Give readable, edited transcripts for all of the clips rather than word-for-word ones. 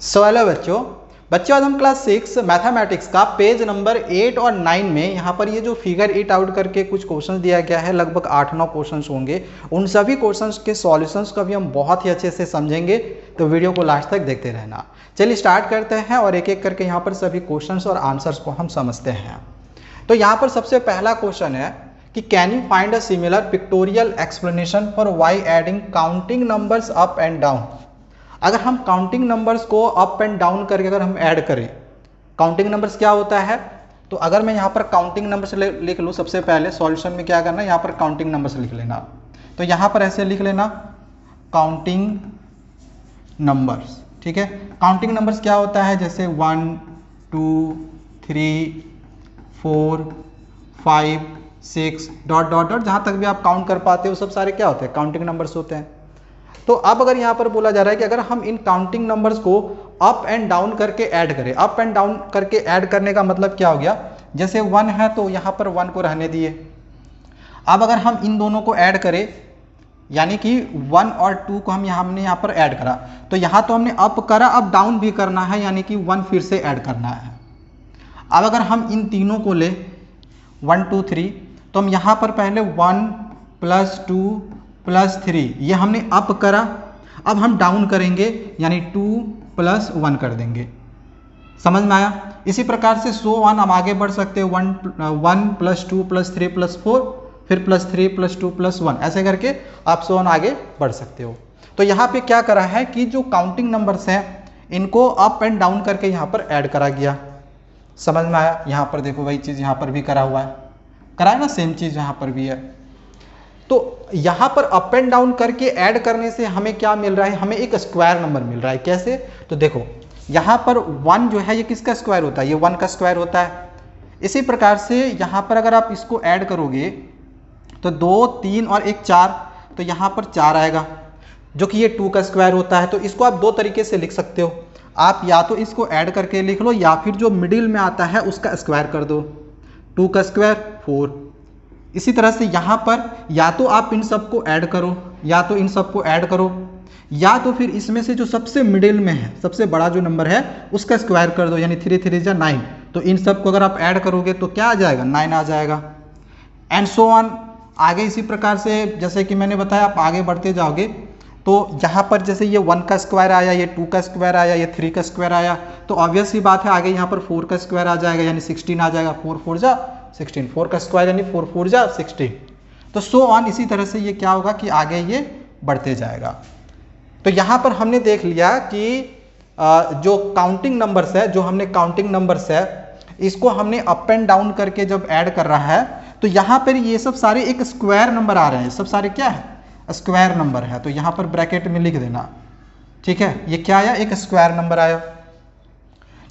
Hello बच्चों आज हम क्लास 6 मैथमेटिक्स का पेज नंबर 8 और 9 में यहाँ पर ये जो फिगर इट आउट करके कुछ क्वेश्चंस दिया गया है, लगभग 8-9 क्वेश्चंस होंगे। उन सभी क्वेश्चंस के सॉल्यूशंस को भी हम बहुत ही अच्छे से समझेंगे, तो वीडियो को लास्ट तक देखते रहना। चलिए स्टार्ट करते हैं और एक एक करके यहाँ पर सभी क्वेश्चंस और आंसर्स को हम समझते हैं। तो यहाँ पर सबसे पहला क्वेश्चन है कि can you find a similar pictorial explanation for why adding counting numbers up and down. अगर हम काउंटिंग नंबर्स को अप एंड डाउन करके अगर हम ऐड करें, काउंटिंग नंबर्स क्या होता है, तो अगर मैं यहाँ पर काउंटिंग नंबर्स लिख लूँ, सबसे पहले सॉल्यूशन में क्या करना है, यहाँ पर काउंटिंग नंबर्स लिख लेना। तो यहाँ पर ऐसे लिख लेना काउंटिंग नंबर्स, ठीक है। काउंटिंग नंबर्स क्या होता है, जैसे 1 2 3 4 5 6 डॉट डॉट डॉट, जहाँ तक भी आप काउंट कर पाते हो सब सारे क्या होते हैं, काउंटिंग नंबर्स होते हैं। तो अब अगर यहाँ पर बोला जा रहा है कि अगर हम इन काउंटिंग नंबर्स को अप एंड डाउन करके ऐड करें, अप एंड डाउन करके ऐड करने का मतलब क्या हो गया, जैसे 1 है तो यहाँ पर 1 को रहने दिए। अब अगर हम इन दोनों को ऐड करें, यानी कि 1 और 2 को हमने यहाँ पर ऐड करा, तो यहाँ तो हमने अप करा, अब डाउन भी करना है, यानी कि 1 फिर से ऐड करना है। अब अगर हम इन तीनों को ले 1 2 3, तो हम यहाँ पर पहले 1 + 2 + 3 ये हमने अप करा, अब हम डाउन करेंगे, यानी 2 + 1 कर देंगे। समझ में आया। इसी प्रकार से सो ऑन हम आगे बढ़ सकते हैं, 1 + 2 + 3 + 4, फिर +3 + 2 + 1, ऐसे करके आप सो ऑन आगे बढ़ सकते हो। तो यहाँ पे क्या करा है कि जो काउंटिंग नंबर्स हैं इनको अप एंड डाउन करके यहाँ पर ऐड करा गया। समझ में आया। यहाँ पर देखो वही चीज़ यहाँ पर भी करा हुआ है, करा है ना, सेम चीज़ यहाँ पर भी है। तो यहाँ पर अप एंड डाउन करके ऐड करने से हमें क्या मिल रहा है, हमें एक स्क्वायर नंबर मिल रहा है। कैसे, तो देखो यहाँ पर 1 जो है ये किसका स्क्वायर होता है, ये 1 का स्क्वायर होता है। इसी प्रकार से यहाँ पर अगर आप इसको ऐड करोगे तो 2 3 और 1 4, तो यहाँ पर 4 आएगा, जो कि ये 2 का स्क्वायर होता है। तो इसको आप दो तरीके से लिख सकते हो, आप या तो इसको ऐड करके लिख लो, या फिर जो मिडिल में आता है उसका स्क्वायर कर दो, 2 का स्क्वायर 4। इसी तरह से यहाँ पर या तो आप इन सब को ऐड करो, या तो इन सब को ऐड करो, या तो फिर इसमें से जो सबसे मिडिल में है, सबसे बड़ा जो नंबर है उसका स्क्वायर कर दो, यानी 3 3 जा 9। तो इन सब को अगर आप ऐड करोगे तो क्या आ जाएगा, 9 आ जाएगा, एंड सो ऑन। आगे इसी प्रकार से जैसे कि मैंने बताया, आप आगे बढ़ते जाओगे तो यहाँ पर जैसे ये 1 का स्क्वायर आया, ये 2 का स्क्वायर आया, ये 3 का स्क्वायर आया, तो ऑब्वियस सी बात है आगे यहाँ पर 4 का स्क्वायर आ जाएगा, यानी 16 आ जाएगा। 4 4 जा 16, 4 का स्क्वायर यानी 4 4 जा 16। तो सो ऑन, इसी तरह से ये क्या होगा कि आगे ये बढ़ते जाएगा। तो यहाँ पर हमने देख लिया कि जो काउंटिंग नंबर्स है, जो हमने काउंटिंग नंबर्स है इसको हमने अप एंड डाउन करके जब ऐड कर रहा है, तो यहाँ पर ये सब सारे एक स्क्वायर नंबर आ रहे हैं, सब सारे क्या है, स्क्वायर नंबर है। तो यहाँ पर ब्रैकेट में लिख देना, ठीक है। ये क्या आया, एक स्क्वायर नंबर आया,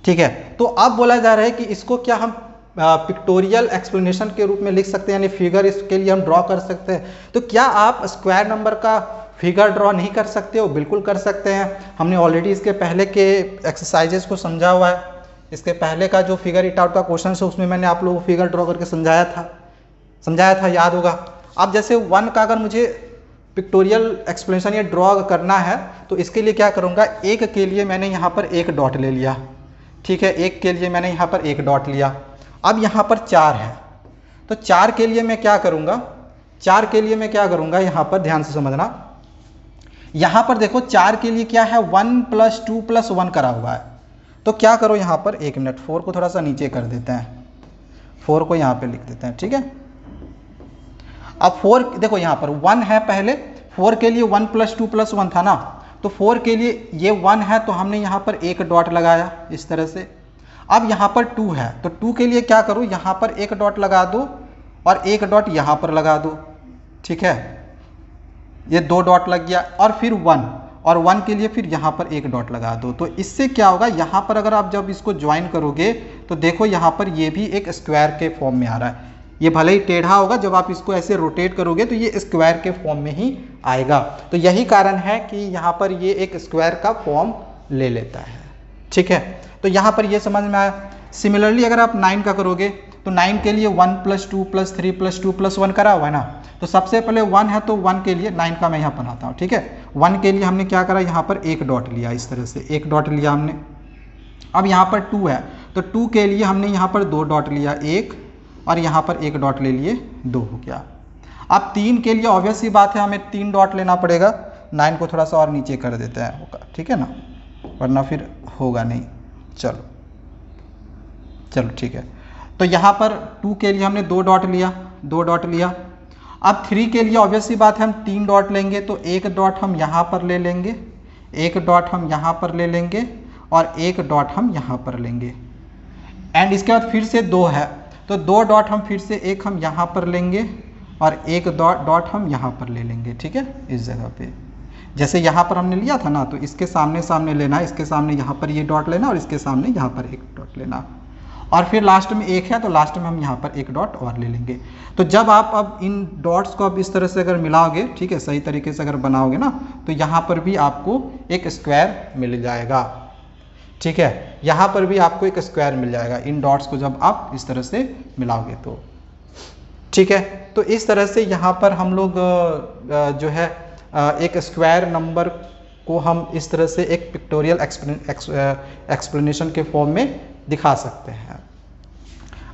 ठीक है। तो अब बोला जा रहा है कि इसको क्या हम पिक्टोरियल एक्सप्लेनेशन के रूप में लिख सकते हैं, यानी फिगर इसके लिए हम ड्रॉ कर सकते हैं। तो क्या आप स्क्वायर नंबर का फिगर ड्रॉ नहीं कर सकते हो, बिल्कुल कर सकते हैं। हमने ऑलरेडी इसके पहले के एक्सरसाइजेस को समझा हुआ है। इसके पहले का जो फिगर इट आउट का क्वेश्चन है उसमें मैंने आप लोगों को फिगर ड्रॉ करके समझाया था, याद होगा। अब जैसे 1 का अगर मुझे पिक्टोरियल एक्सप्लेनेशन या ड्रॉ करना है, तो इसके लिए क्या करूँगा, 1 के लिए मैंने यहाँ पर 1 डॉट ले लिया, ठीक है। 1 के लिए मैंने यहाँ पर 1 डॉट लिया। अब यहाँ पर 4 है, तो 4 के लिए मैं क्या करूँगा, 4 के लिए मैं क्या करूँगा, यहाँ पर ध्यान से समझना। यहाँ पर देखो 4 के लिए क्या है, 1 + 2 + 1 करा हुआ है। तो क्या करो यहाँ पर, 1 मिनट, 4 को थोड़ा सा नीचे कर देते हैं, 4 को यहाँ पे लिख देते हैं, ठीक है। अब 4 देखो यहाँ पर 1 है, पहले 4 के लिए 1 + 2 + 1 था ना, तो 4 के लिए ये 1 है, तो हमने यहाँ पर 1 डॉट लगाया इस तरह से। अब यहाँ पर 2 है, तो 2 के लिए क्या करूँ, यहाँ पर 1 डॉट लगा दो और 1 डॉट यहाँ पर लगा दो, ठीक है। ये 2 डॉट लग गया, और फिर 1, और 1 के लिए फिर यहाँ पर 1 डॉट लगा दो। तो इससे क्या होगा, यहाँ पर अगर आप जब इसको ज्वाइन करोगे तो देखो यहाँ पर ये भी एक स्क्वायर के फॉर्म में आ रहा है। ये भले ही टेढ़ा होगा, जब आप इसको ऐसे रोटेट करोगे तो ये स्क्वायर के फॉर्म में ही आएगा। तो यही कारण है कि यहाँ पर ये एक स्क्वायर का फॉर्म ले लेता है, ठीक है। तो यहाँ पर ये समझ में आया। सिमिलरली अगर आप 9 का करोगे, तो 9 के लिए 1 + 2 + 3 + 2 + 1 करा हुआ है ना, तो सबसे पहले 1 है, तो 1 के लिए 9 का मैं यहाँ बनाता हूँ, ठीक है। 1 के लिए हमने क्या करा, यहाँ पर एक डॉट लिया, इस तरह से एक डॉट लिया हमने। अब यहाँ पर 2 है तो 2 के लिए हमने यहाँ पर 2 डॉट लिया, एक, और यहाँ पर एक डॉट ले लिए, 2 हो गया। अब 3 के लिए ऑब्वियस सी बात है हमें 3 डॉट लेना पड़ेगा, 9 को थोड़ा सा और नीचे कर देते हैं, होगा ठीक है ना, वरना फिर होगा नहीं। चलो ठीक है, तो यहाँ पर 2 के लिए हमने 2 डॉट लिया, 2 डॉट लिया। अब 3 के लिए ऑब्वियस सी बात है हम 3 डॉट लेंगे, तो एक डॉट हम यहाँ पर ले लेंगे, एक डॉट हम यहाँ पर ले लेंगे, और एक डॉट हम यहाँ पर लेंगे। एंड इसके बाद फिर से 2 है तो 2 डॉट हम फिर से, एक हम यहाँ पर लेंगे और एक डॉट हम यहाँ पर ले लेंगे, ठीक है, इस जगह पे। जैसे यहाँ पर हमने लिया था ना, तो इसके सामने सामने लेना, इसके सामने यहाँ पर ये डॉट लेना, और इसके सामने यहाँ पर एक डॉट लेना, और फिर लास्ट में एक है तो लास्ट में हम यहाँ पर एक डॉट और ले लेंगे। तो जब आप अब इन डॉट्स को अब इस तरह से अगर मिलाओगे, ठीक है, सही तरीके से अगर बनाओगे ना, तो यहाँ पर भी आपको एक स्क्वायर मिल जाएगा, ठीक है, यहाँ पर भी आपको एक स्क्वायर मिल जाएगा इन डॉट्स को जब आप इस तरह से मिलाओगे तो, ठीक है। तो इस तरह से यहाँ पर हम लोग जो है एक स्क्वायर नंबर को हम इस तरह से एक पिक्टोरियल एक्सप्लेनेशन के फॉर्म में दिखा सकते हैं।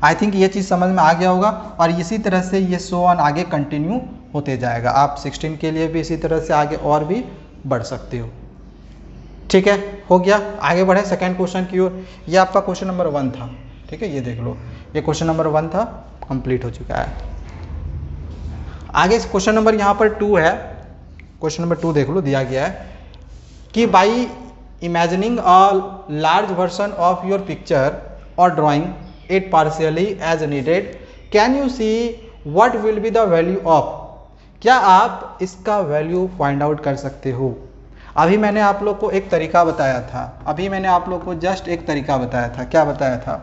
आई थिंक ये चीज़ समझ में आ गया होगा, और इसी तरह से ये सो ऑन आगे कंटिन्यू होते जाएगा। आप 16 के लिए भी इसी तरह से आगे और भी बढ़ सकते हो, ठीक है, हो गया। आगे बढ़े सेकंड क्वेश्चन की ओर। ये आपका क्वेश्चन नंबर 1 था, ठीक है, ये देख लो, ये क्वेश्चन नंबर 1 था, कंप्लीट हो चुका है। आगे क्वेश्चन नंबर यहाँ पर 2 है, क्वेश्चन नंबर 2 देख लो, दिया गया है कि by imagining a large version of your picture और drawing it partially as needed, can you see what will be the value of. क्या आप इसका वैल्यू फाइंड आउट कर सकते हो। अभी मैंने आप लोग को एक तरीका बताया था, अभी मैंने आप लोग को जस्ट एक तरीका बताया था। क्या बताया था,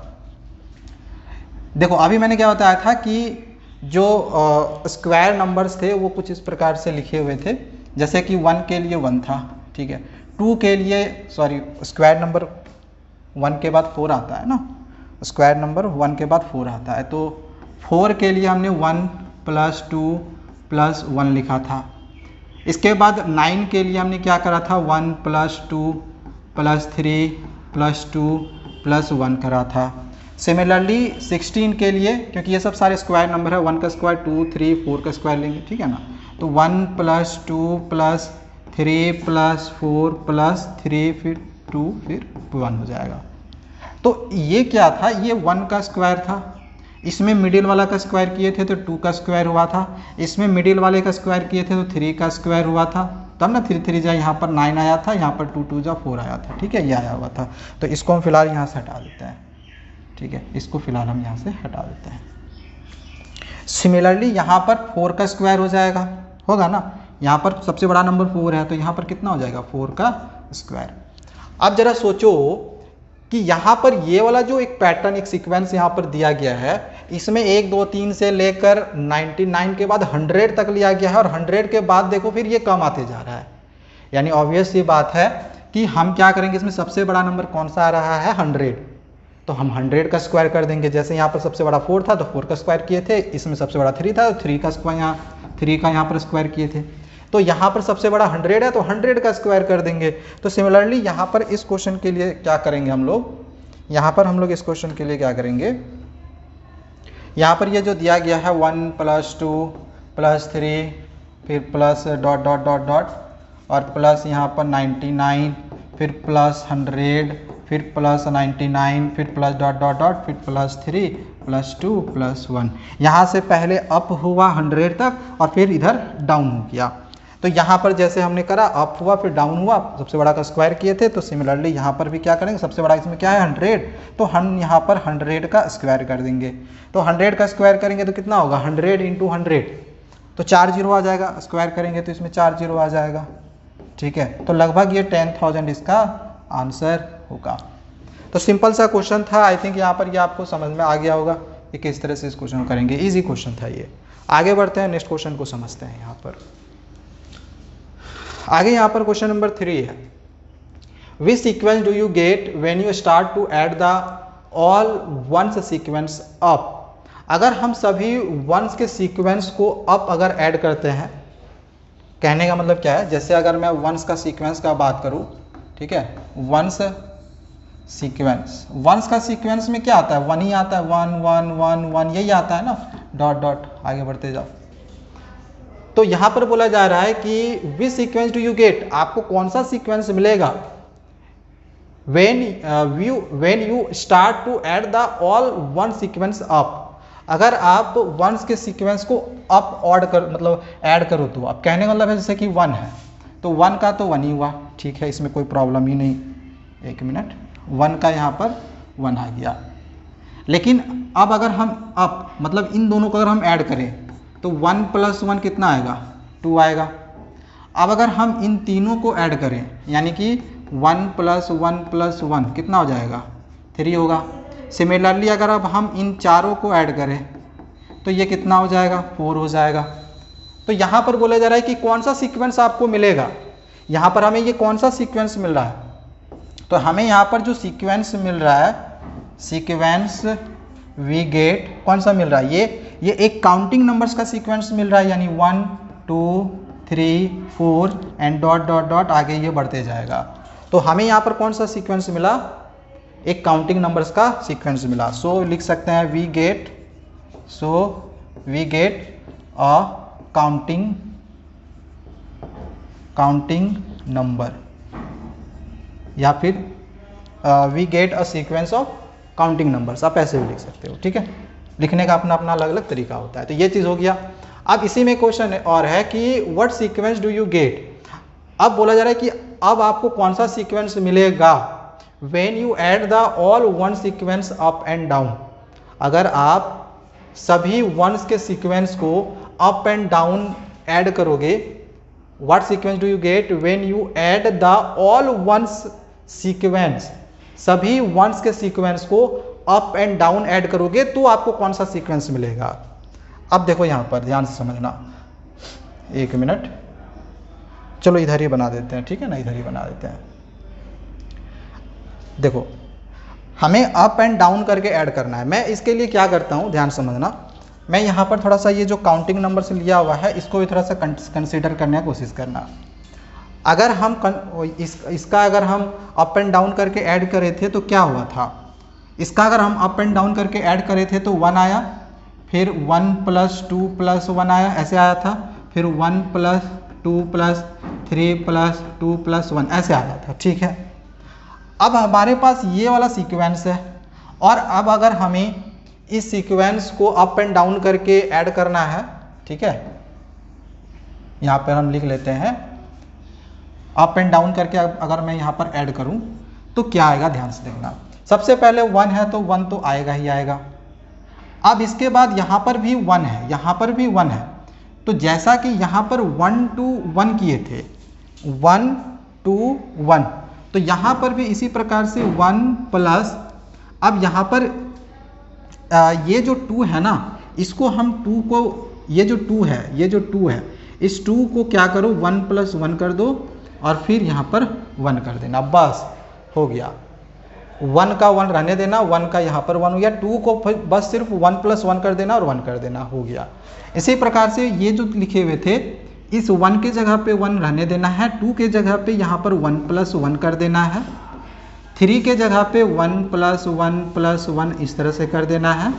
देखो अभी मैंने क्या बताया था कि जो स्क्वायर नंबर्स थे वो कुछ इस प्रकार से लिखे हुए थे, जैसे कि 1 के लिए 1 था, ठीक है, 2 के लिए स्क्वायर नंबर 1 के बाद 4 आता है ना, स्क्वायर नंबर 1 के बाद 4 आता है, तो 4 के लिए हमने 1 + 2 + 1 लिखा था। इसके बाद 9 के लिए हमने क्या करा था, 1 + 2 + 3 + 2 + 1 करा था। सिमिलरली 16 के लिए, क्योंकि ये सब सारे स्क्वायर नंबर है, 1 का स्क्वायर 2 3 4 का स्क्वायर लेंगे, ठीक है ना, तो 1 + 2 + 3 + 4 + 3 फिर 2 फिर 1 हो जाएगा। तो ये क्या था, ये 1 का स्क्वायर था, इसमें मिडिल वाला का स्क्वायर किए थे तो 2 का स्क्वायर हुआ था, इसमें मिडिल वाले का स्क्वायर किए थे तो 3 का स्क्वायर हुआ था, तब ना 3 3 जा यहाँ पर 9 आया था, यहाँ पर 2 2 जा 4 आया था, ठीक है, ये आया हुआ था। तो इसको हम फिलहाल यहाँ से हटा देते हैं, ठीक है, इसको फिलहाल हम यहाँ से हटा देते हैं। सिमिलरली यहाँ पर 4 का स्क्वायर हो जाएगा, होगा ना, यहाँ पर सबसे बड़ा नंबर 4 है तो यहाँ पर कितना हो जाएगा, 4 का स्क्वायर। अब जरा सोचो कि यहाँ पर ये वाला जो एक पैटर्न, एक सीक्वेंस यहाँ पर दिया गया है, इसमें 1 2 3 से लेकर 99 के बाद 100 तक लिया गया है, और 100 के बाद देखो फिर ये कम आते जा रहा है। यानी ऑब्वियस ये बात है कि हम क्या करेंगे, इसमें सबसे बड़ा नंबर कौन सा आ रहा है, 100, तो हम 100 का स्क्वायर कर देंगे। जैसे यहाँ पर सबसे बड़ा 4 था तो 4 का स्क्वायर किए थे, इसमें सबसे बड़ा 3 था तो 3 का स्क्वायर यहाँ पर स्क्वायर किए थे, तो यहाँ पर सबसे बड़ा 100 है तो 100 का स्क्वायर कर देंगे। तो सिमिलरली यहाँ पर इस क्वेश्चन के लिए क्या करेंगे हम लोग, यहाँ पर हम लोग इस क्वेश्चन के लिए क्या करेंगे, यहाँ पर ये जो दिया गया है 1 + 2 + 3 फिर plus dot dot dot dot और प्लस यहाँ पर 99 फिर प्लस 100 फिर प्लस 99 फिर प्लस डॉट डॉट डॉट फिर +3 +2 +1, यहाँ से पहले अप हुआ 100 तक और फिर इधर डाउन हो गया। तो यहाँ पर जैसे हमने करा, अप हुआ फिर डाउन हुआ, सबसे बड़ा का स्क्वायर किए थे, तो सिमिलरली यहाँ पर भी क्या करेंगे, सबसे बड़ा इसमें क्या है 100, तो हम यहाँ पर 100 का स्क्वायर कर देंगे। तो 100 का स्क्वायर करेंगे तो कितना होगा, 100 × 100, तो 4 0 आ जाएगा, स्क्वायर करेंगे तो इसमें 4 0 आ जाएगा, ठीक है। तो लगभग ये 10,000 इसका आंसर होगा। तो सिंपल सा क्वेश्चन था, आई थिंक यहाँ पर ये आपको समझ में आ गया होगा कि किस तरह से इस क्वेश्चन को करेंगे। इजी क्वेश्चन था ये। आगे बढ़ते हैं, नेक्स्ट क्वेश्चन को समझते हैं। यहाँ पर आगे यहाँ पर क्वेश्चन नंबर 3 है, which sequence do you get when you start to add the all ones sequence up. अगर हम सभी वंस के सीक्वेंस को अप अगर ऐड करते हैं कहने का मतलब क्या है, जैसे अगर मैं वंस का सीक्वेंस का बात करूं, ठीक है, वंस का सीक्वेंस में क्या आता है, वन ही आता है, वन वन वन वन यही आता है ना, डॉट डॉट आगे बढ़ते जाओ। तो यहां पर बोला जा रहा है कि विच सीक्वेंस डू यू गेट, आपको कौन सा सीक्वेंस मिलेगा when you start to add the all one sequence up, अगर आप वंस के सीक्वेंस को अप मतलब ऐड करो तो, अब कहने का मतलब है जैसे कि वन है तो वन का तो वन ही हुआ, ठीक है, इसमें कोई प्रॉब्लम ही नहीं। एक मिनट, वन का यहाँ पर वन आ गया, लेकिन अब अगर हम अप मतलब इन दोनों को अगर हम ऐड करें तो वन प्लस वन कितना आएगा, टू आएगा। अब अगर हम इन तीनों को ऐड करें यानी कि वन प्लस वन कितना हो जाएगा, थ्री होगा। सिमिलरली अगर अब हम इन चारों को ऐड करें तो ये कितना हो जाएगा, फोर हो जाएगा। तो यहाँ पर बोला जा रहा है कि कौन सा सीक्वेंस आपको मिलेगा, यहाँ पर हमें ये कौन सा सीक्वेंस मिल रहा है, तो हमें यहाँ पर जो सीक्वेंस मिल रहा है, सीक्वेंस वी गेट कौन सा मिल रहा है, ये एक काउंटिंग नंबर्स का सीक्वेंस मिल रहा है, यानी 1 2 3 4 एंड डॉट डॉट डॉट आगे ये बढ़ते जाएगा। तो हमें यहाँ पर कौन सा सीक्वेंस मिला, एक काउंटिंग नंबर्स का सीक्वेंस मिला। सो लिख सकते हैं we get a counting number, या फिर we get a sequence of counting numbers, आप ऐसे भी लिख सकते हो, ठीक है, लिखने का अपना अपना अलग अलग तरीका होता है। तो ये चीज़ हो गया। अब इसी में क्वेश्चन और है कि what sequence do you gate, अब बोला जा रहा है कि अब आपको कौन सा सीक्वेंस मिलेगा when you add the all one sequence up and down, अगर आप सभी वंस के सीक्वेंस को अप एंड डाउन ऐड करोगे। What sequence do you get when you add the all ones sequence, सभी वंस के सीक्वेंस को अप एंड डाउन ऐड करोगे तो आपको कौन सा सीक्वेंस मिलेगा। अब देखो यहां पर ध्यान से समझना, एक मिनट, चलो इधर ही बना देते हैं, ठीक है ना, इधर ही बना देते हैं। देखो हमें अप एंड डाउन करके ऐड करना है। मैं इसके लिए क्या करता हूं, ध्यान समझना, मैं यहाँ पर थोड़ा सा ये जो काउंटिंग नंबर से लिया हुआ है इसको भी थोड़ा सा कंसीडर करने की कोशिश करना। अगर हम इसका अगर हम अप एंड डाउन करके ऐड करे थे तो क्या हुआ था, इसका अगर हम अप एंड डाउन करके ऐड करे थे तो 1 आया, फिर 1 + 2 + 1 आया, ऐसे आया था, फिर 1 + 2 + 3 + 2 + 1 ऐसे आया था, ठीक है। अब हमारे पास ये वाला सीक्वेंस है और अब अगर हमें इस सीक्वेंस को अप एंड डाउन करके ऐड करना है, ठीक है, यहाँ पर हम लिख लेते हैं अप एंड डाउन करके अगर मैं यहाँ पर ऐड करूँ तो क्या आएगा, ध्यान से देखना। सबसे पहले 1 है तो 1 तो आएगा ही आएगा। अब इसके बाद यहाँ पर भी 1 है, यहाँ पर भी 1 है, तो जैसा कि यहाँ पर 1 to 1 किए थे, 1 to 1, तो यहाँ पर भी इसी प्रकार से 1 प्लस, अब यहाँ पर ये जो 2 है ना, इसको हम 2 को, ये जो 2 है, इस 2 को क्या करो 1 + 1 कर दो और फिर यहाँ पर 1 कर देना, बस हो गया। 1 का 1 रहने देना, 1 का यहाँ पर 1 हो गया, 2 को बस सिर्फ 1 + 1 कर देना और 1 कर देना, हो गया। इसी प्रकार से ये जो लिखे हुए थे, इस 1 के जगह पे 1 रहने देना है, 2 के जगह पे यहाँ पर 1 + 1 कर देना है, 3 के जगह पे 1 + 1 + 1 इस तरह से कर देना है,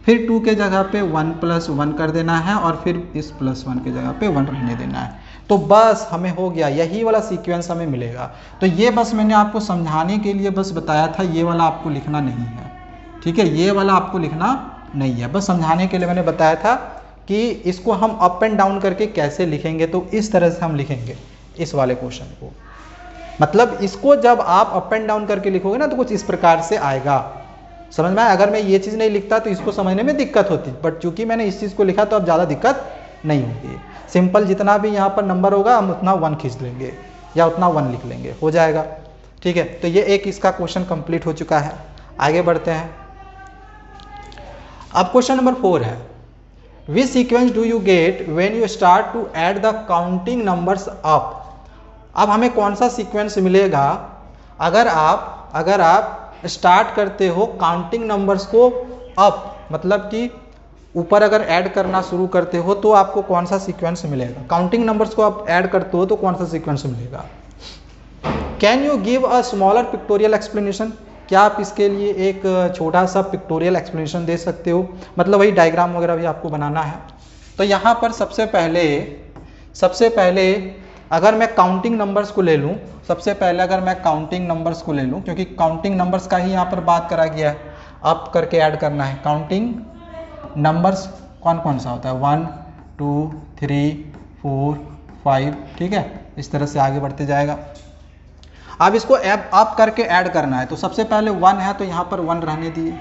फिर 2 के जगह पे 1 + 1 कर देना है और फिर इस +1 के जगह पे 1 रहने देना है। तो बस हमें हो गया, यही वाला सीक्वेंस हमें मिलेगा। तो ये बस मैंने आपको समझाने के लिए बस बताया था, ये वाला आपको लिखना नहीं है, ठीक है, ये वाला आपको लिखना नहीं है, बस समझाने के लिए मैंने बताया था कि इसको हम अप एंड डाउन करके कैसे लिखेंगे। तो इस तरह से हम लिखेंगे इस वाले क्वेश्चन को, मतलब इसको जब आप अप एंड डाउन करके लिखोगे ना तो कुछ इस प्रकार से आएगा, समझ में आया। अगर मैं ये चीज़ नहीं लिखता तो इसको समझने में दिक्कत होती, बट चूंकि मैंने इस चीज़ को लिखा तो अब ज़्यादा दिक्कत नहीं होगी। सिंपल जितना भी यहाँ पर नंबर होगा हम उतना 1 खींच लेंगे या उतना 1 लिख लेंगे, हो जाएगा, ठीक है। तो ये एक इसका क्वेश्चन कंप्लीट हो चुका है। आगे बढ़ते हैं। अब क्वेश्चन नंबर 4 है, which sequence do you get when you start to add the counting numbers up. अब हमें कौन सा सीक्वेंस मिलेगा अगर आप स्टार्ट करते हो काउंटिंग नंबर्स को अप, मतलब कि ऊपर अगर ऐड करना शुरू करते हो तो आपको कौन सा सीक्वेंस मिलेगा, काउंटिंग नंबर्स को आप ऐड करते हो तो कौन सा सीक्वेंस मिलेगा। Can you give a smaller pictorial explanation, क्या आप इसके लिए एक छोटा सा पिक्टोरियल एक्सप्लेनेशन दे सकते हो, मतलब वही डायग्राम वगैरह भी आपको बनाना है। तो यहाँ पर सबसे पहले अगर मैं काउंटिंग नंबर्स को ले लूँ, सबसे पहले अगर मैं काउंटिंग नंबर्स को ले लूँ, क्योंकि काउंटिंग नंबर्स का ही यहाँ पर बात करा गया है, अप करके ऐड करना है। काउंटिंग नंबर्स कौन कौन सा होता है, 1 2 3 4 5, ठीक है, इस तरह से आगे बढ़ते जाएगा। अब इसको अप करके ऐड करना है, तो सबसे पहले 1 है तो यहाँ पर 1 रहने दिए।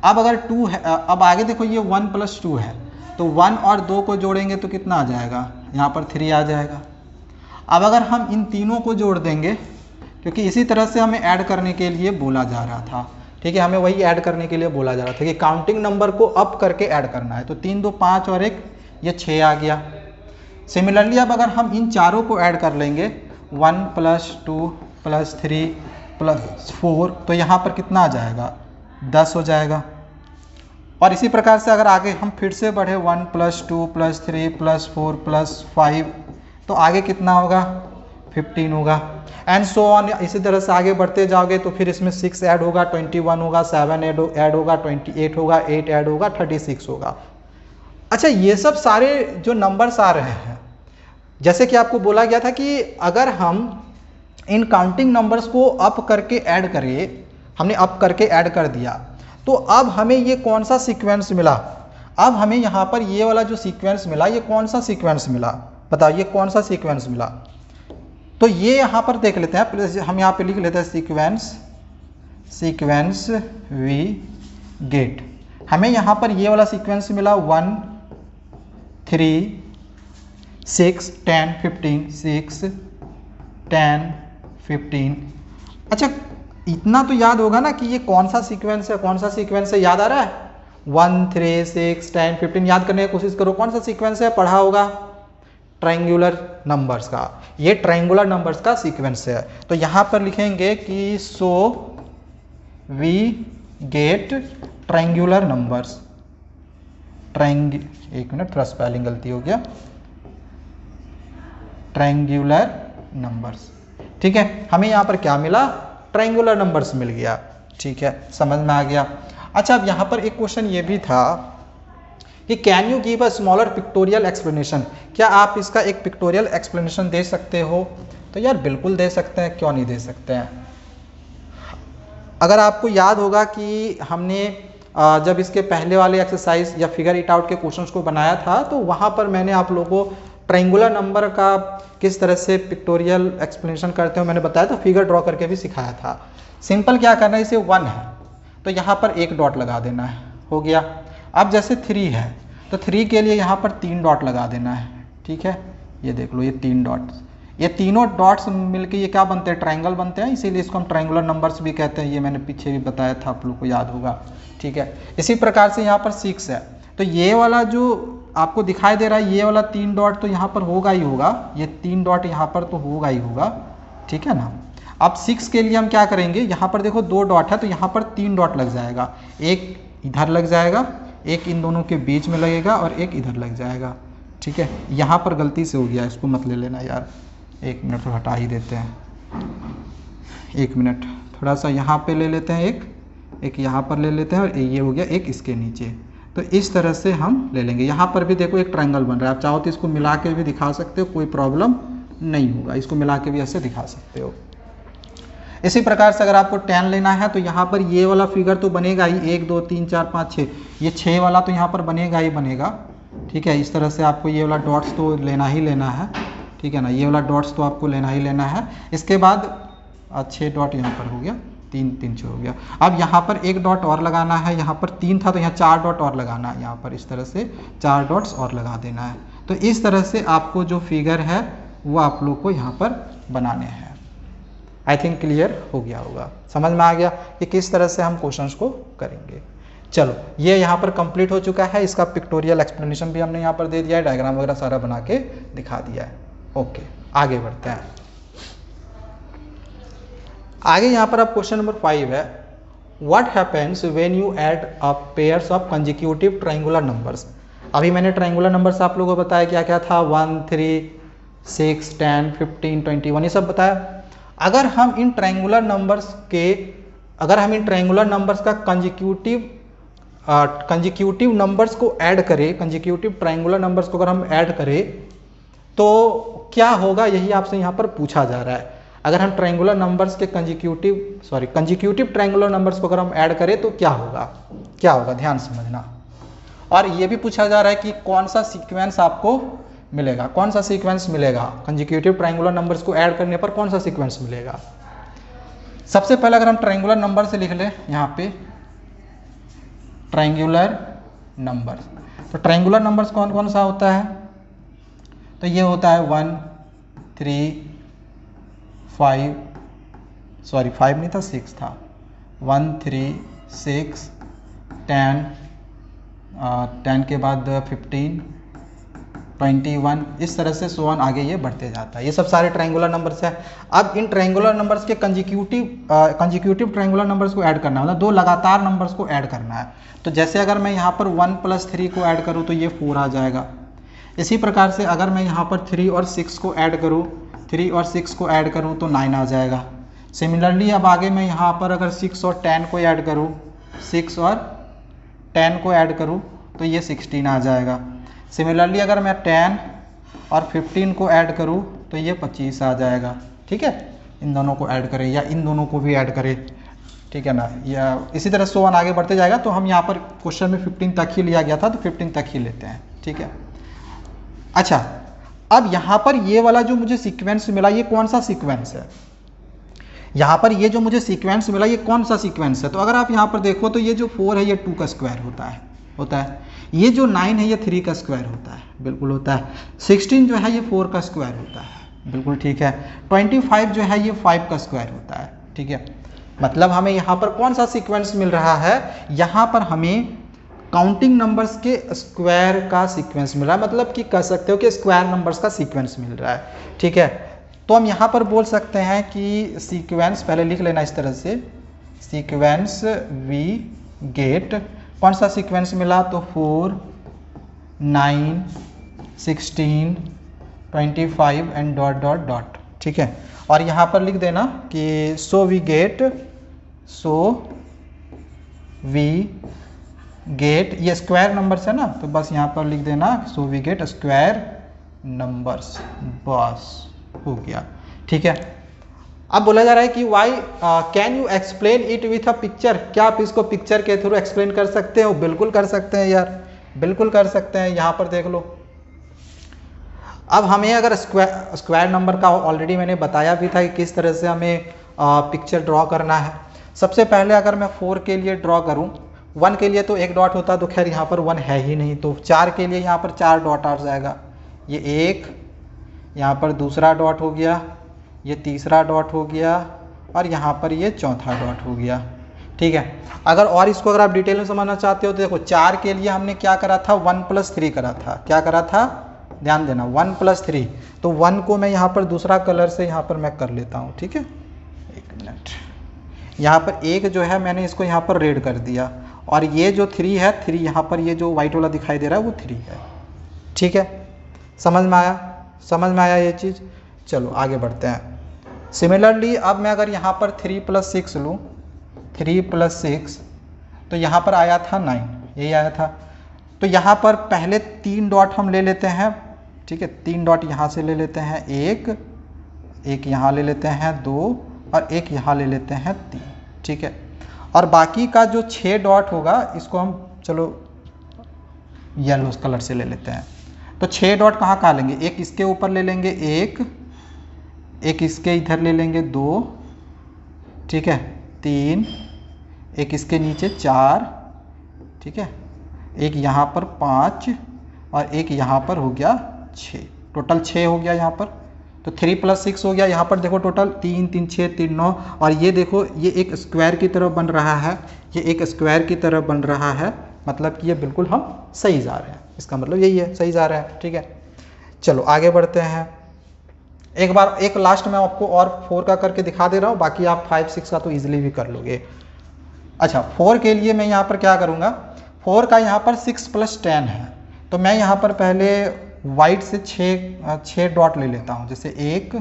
अब अगर 2 है, अब आगे देखो ये 1 + 2 है, तो 1 और 2 को जोड़ेंगे तो कितना आ जाएगा, यहाँ पर 3 आ जाएगा। अब अगर हम इन तीनों को जोड़ देंगे, क्योंकि इसी तरह से हमें ऐड करने के लिए बोला जा रहा था, ठीक है, हमें वही ऐड करने के लिए बोला जा रहा था कि काउंटिंग नंबर को अप करके ऐड करना है। तो 3 2 5 और 1 ये 6 आ गया। सिमिलरली अब अगर हम इन चारों को ऐड कर लेंगे, 1 + 2 + 3 + 4, तो यहाँ पर कितना आ जाएगा, 10 हो जाएगा। और इसी प्रकार से अगर आगे हम फिर से बढ़े, 1 + 2 + 3 + 4 + 5, तो आगे कितना होगा, 15 होगा, एंड सो ऑन। इसी तरह से आगे बढ़ते जाओगे तो फिर इसमें 6 ऐड होगा, 21 होगा, 7 ऐड होगा, 28 होगा, 8 ऐड होगा, 36 होगा। अच्छा, ये सब सारे जो नंबर्स आ रहे हैं, जैसे कि आपको बोला गया था कि अगर हम इन काउंटिंग नंबर्स को अप करके ऐड करें, हमने अप करके ऐड कर दिया, तो अब हमें ये कौन सा सीक्वेंस मिला, अब हमें यहाँ पर ये वाला जो सीक्वेंस मिला, ये कौन सा सीक्वेंस मिला, बताओ ये कौन सा सीक्वेंस मिला। तो ये यहाँ पर देख लेते हैं, हम यहाँ पे लिख लेते हैं सीक्वेंस वी गेट। हमें यहाँ पर ये वाला सीक्वेंस मिला, 1 3 6 10 15, 6 10 15। अच्छा, इतना तो याद होगा ना कि ये कौन सा सीक्वेंस है, कौन सा सीक्वेंस है, याद आ रहा है, 1 3 6 10 15, याद करने की कोशिश करो, कौन सा सीक्वेंस है, पढ़ा होगा, ट्रायंगुलर नंबर्स का, ये ट्रायंगुलर नंबर्स का सीक्वेंस है। तो यहाँ पर लिखेंगे कि so we get triangular numbers, एक मिनट, थोड़ा स्पेलिंग गलती हो गया, ट्रायंगुलर नंबर्स, ठीक है, हमें यहाँ पर क्या मिला, ट्रायंगुलर नंबर्स मिल गया, ठीक है, समझ में आ गया। अच्छा, अब यहाँ पर एक क्वेश्चन ये भी था कि can you give a smaller pictorial explanation, क्या आप इसका एक पिक्टोरियल एक्सप्लेनेशन दे सकते हो। तो यार बिल्कुल दे सकते हैं, क्यों नहीं दे सकते हैं। अगर आपको याद होगा कि हमने जब इसके पहले वाले एक्सरसाइज या फिगर इट आउट के क्वेश्चंस को बनाया था, तो वहाँ पर मैंने आप लोगों को ट्रायंगुलर नंबर का किस तरह से पिक्टोरियल एक्सप्लेनेशन करते हो मैंने बताया था, फिगर ड्रॉ करके भी सिखाया था। सिंपल क्या करना है, इसे 1 है तो यहाँ पर 1 डॉट लगा देना है, हो गया। अब जैसे 3 है तो 3 के लिए यहाँ पर 3 डॉट लगा देना है, ठीक है, ये देख लो, ये 3 डॉट्स, ये तीनों डॉट्स मिलके ये क्या बनते हैं, ट्रायंगल बनते हैं, इसीलिए इसको हम ट्रायंगुलर नंबर्स भी कहते हैं, ये मैंने पीछे भी बताया था, आप लोग को याद होगा, ठीक है। इसी प्रकार से यहाँ पर 6 है, तो ये वाला जो आपको दिखाई दे रहा है, ये वाला 3 डॉट तो यहाँ पर होगा ही होगा, ये 3 डॉट यहाँ पर तो होगा ही होगा, ठीक है ना। अब 6 के लिए हम क्या करेंगे, यहाँ पर देखो 2 डॉट है तो यहाँ पर 3 डॉट लग जाएगा, एक इधर लग जाएगा, एक इन दोनों के बीच में लगेगा और एक इधर लग जाएगा, ठीक है। यहाँ पर गलती से हो गया, इसको मत ले लेना यार, 1 मिनट हटा ही देते हैं, 1 मिनट, थोड़ा सा यहाँ पे ले लेते हैं, एक यहाँ पर ले लेते हैं, और ये हो गया एक इसके नीचे। तो इस तरह से हम ले लेंगे। यहाँ पर भी देखो एक ट्रायंगल बन रहा है, आप चाहो तो इसको मिला के भी दिखा सकते हो, कोई प्रॉब्लम नहीं होगा, इसको मिला के भी ऐसे दिखा सकते हो। इसी प्रकार से अगर आपको 10 लेना है तो यहाँ पर ये वाला फिगर तो बनेगा ही, 1 2 3 4 5 6, ये 6 वाला तो यहाँ पर बनेगा ही बनेगा, ठीक है। इस तरह से आपको ये वाला डॉट्स तो लेना ही लेना है, ठीक है ना, ये वाला डॉट्स तो आपको लेना ही लेना है। इसके बाद 6 डॉट यहाँ पर हो गया, 3 3 6 हो गया। अब यहाँ पर 1 डॉट और लगाना है, यहाँ पर 3 था तो यहाँ 4 डॉट और लगाना है, यहाँ पर इस तरह से 4 डॉट्स और लगा देना है। तो इस तरह से आपको जो फिगर है वो आप लोग को यहाँ पर बनाने हैं। आई थिंक क्लियर हो गया होगा, समझ में आ गया कि किस तरह से हम क्वेश्चंस को करेंगे। चलो, ये यहाँ पर कंप्लीट हो चुका है, इसका पिक्टोरियल एक्सप्लेनेशन भी हमने यहाँ पर दे दिया है, डायग्राम वगैरह सारा बना के दिखा दिया है। ओके, आगे बढ़ते हैं। आगे यहाँ पर अब क्वेश्चन नंबर 5 है, what happens when you add a pairs of consecutive triangular numbers. अभी मैंने ट्रायंगुलर नंबर्स आप लोगों को बताया क्या क्या था, 1, 3, 6, 10, 15, 21 ये सब बताया। अगर हम इन ट्रायंगुलर नंबर्स का कंजिक्यूटिव नंबर्स को ऐड करें, कंजिक्यूटिव ट्रायंगुलर नंबर्स को अगर हम ऐड करें तो क्या होगा, यही आपसे यहाँ पर पूछा जा रहा है। अगर हम ट्रायंगुलर नंबर्स के कंजिक्यूटिव ट्रायंगुलर नंबर्स को अगर हम ऐड करें तो क्या होगा, ध्यान समझना। और ये भी पूछा जा रहा है कि कौन सा सीक्वेंस आपको मिलेगा, कंजिक्यूटिव ट्रायंगुलर नंबर्स को ऐड करने पर कौन सा सीक्वेंस मिलेगा। सबसे पहले अगर हम ट्रायंगुलर नंबर से लिख लें यहाँ पे ट्रायंगुलर नंबर, तो ट्रायंगुलर नंबर्स कौन कौन सा होता है, तो ये होता है 1, 3, 5 नहीं था 6 था, 1, 3, 6, 10 के बाद 15, 21 इस तरह से सो ऑन आगे ये बढ़ते जाता है। ये सब सारे ट्रायंगुलर नंबर्स है। अब इन ट्रायंगुलर नंबर्स के कंजिक्यूटिव ट्रायंगुलर नंबर्स को ऐड करना है, मतलब दो लगातार नंबर्स को ऐड करना है। तो जैसे अगर मैं यहाँ पर 1 + 3 को ऐड करूँ तो ये 4 आ जाएगा। इसी प्रकार से अगर मैं यहाँ पर 3 और 6 को ऐड करूँ तो 9 आ जाएगा। सिमिलरली अब आगे मैं यहाँ पर अगर 6 और 10 को ऐड करूँ तो ये 16 आ जाएगा। सिमिलरली अगर मैं 10 और 15 को ऐड करूँ तो ये 25 आ जाएगा। ठीक है, इन दोनों को ऐड करें या इन दोनों को भी ऐड करें, ठीक है ना, या इसी तरह सो ऑन आगे बढ़ते जाएगा। तो हम यहाँ पर क्वेश्चन में 15 तक ही लिया गया था तो 15 तक ही लेते हैं। ठीक है, अच्छा अब यहाँ पर ये वाला जो मुझे सीक्वेंस मिला ये कौन सा सीक्वेंस है, यहाँ पर ये जो मुझे सीक्वेंस मिला ये कौन सा सीक्वेंस है। तो अगर आप यहाँ पर देखो तो ये जो 4 है ये 2 का स्क्वायर होता है। ये जो 9 है ये 3 का स्क्वायर होता है, बिल्कुल होता है। 16 जो है ये 4 का स्क्वायर होता है, बिल्कुल ठीक है। 25 जो है ये 5 का स्क्वायर होता है। ठीक है, मतलब हमें यहाँ पर कौन सा सीक्वेंस मिल रहा है, यहाँ पर हमें काउंटिंग नंबर्स के स्क्वायर का सीक्वेंस मिल रहा है, मतलब कि कह सकते हो कि स्क्वायर नंबर्स का सीक्वेंस मिल रहा है। ठीक है, तो हम यहाँ पर बोल सकते हैं कि सीक्वेंस, पहले लिख लेना इस तरह से, सीक्वेंस वी गेट, कौन सा सीक्वेंस मिला, तो 4, 9, 16, 25 एंड डॉट डॉट डॉट। ठीक है, और यहाँ पर लिख देना कि सो वी गेट ये स्क्वायर नंबर्स है ना, तो बस यहाँ पर लिख देना so we get square numbers, बस हो गया। ठीक है, अब बोला जा रहा है कि why can you explain it with a picture, क्या आप इसको पिक्चर के थ्रू एक्सप्लेन कर सकते हो। बिल्कुल कर सकते हैं यार, बिल्कुल कर सकते हैं। यहाँ पर देख लो, अब हमें अगर स्क्वायर नंबर का ऑलरेडी मैंने बताया भी था कि किस तरह से हमें पिक्चर ड्रॉ करना है। सबसे पहले अगर मैं 4 के लिए ड्रॉ करूँ, 1 के लिए तो 1 डॉट होता, तो खैर यहाँ पर 1 है ही नहीं, तो 4 के लिए यहाँ पर 4 डॉट आ जाएगा। ये 1, यहाँ पर दूसरा डॉट हो गया, ये तीसरा डॉट हो गया, और यहाँ पर ये चौथा डॉट हो गया। ठीक है, अगर इसको अगर आप डिटेल में समझना चाहते हो तो देखो 4 के लिए हमने क्या करा था, 1 + 3 करा था। क्या करा था, ध्यान देना, 1 + 3। तो 1 को मैं यहाँ पर दूसरा कलर से यहाँ पर मैं कर लेता हूँ। ठीक है, 1 मिनट, यहाँ पर 1 जो है मैंने इसको यहाँ पर रेड कर दिया, और ये जो 3 है, 3 यहाँ पर ये जो वाइट वाला दिखाई दे रहा है वो 3 है। ठीक है, समझ में आया ये चीज़। चलो आगे बढ़ते हैं। सिमिलरली अब मैं अगर यहाँ पर 3 + 6 लूँ, 3 + 6, तो यहाँ पर आया था 9, यही आया था। तो यहाँ पर पहले 3 डॉट हम ले लेते हैं। ठीक है, 3 डॉट यहाँ से ले लेते हैं, एक यहाँ ले लेते हैं 2, और एक यहाँ ले लेते हैं 3। ठीक है, और बाकी का जो 6 डॉट होगा इसको हम चलो येलो कलर से ले लेते हैं। तो 6 डॉट कहाँ लेंगे, एक इसके ऊपर ले लेंगे, एक इसके इधर ले लेंगे 2, ठीक है 3, एक इसके नीचे 4, ठीक है, एक यहाँ पर 5, और एक यहाँ पर हो गया 6, टोटल 6 हो गया यहाँ पर। तो 3 + 6 हो गया। यहाँ पर देखो टोटल 3 3 6 3 9, और ये देखो ये एक स्क्वायर की तरह बन रहा है, ये एक स्क्वायर की तरह बन रहा है, मतलब कि ये बिल्कुल हम सही जा रहे हैं, इसका मतलब यही है, सही जा रहे हैं। ठीक है, चलो आगे बढ़ते हैं। एक लास्ट में आपको और 4 का करके दिखा दे रहा हूँ, बाकी आप 5 6 का तो ईजिली भी कर लोगे। अच्छा 4 के लिए मैं यहाँ पर क्या करूँगा, 4 का यहाँ पर 6 + 10 है, तो मैं यहाँ पर पहले वाइट से 6 डॉट ले लेता हूँ, जैसे 1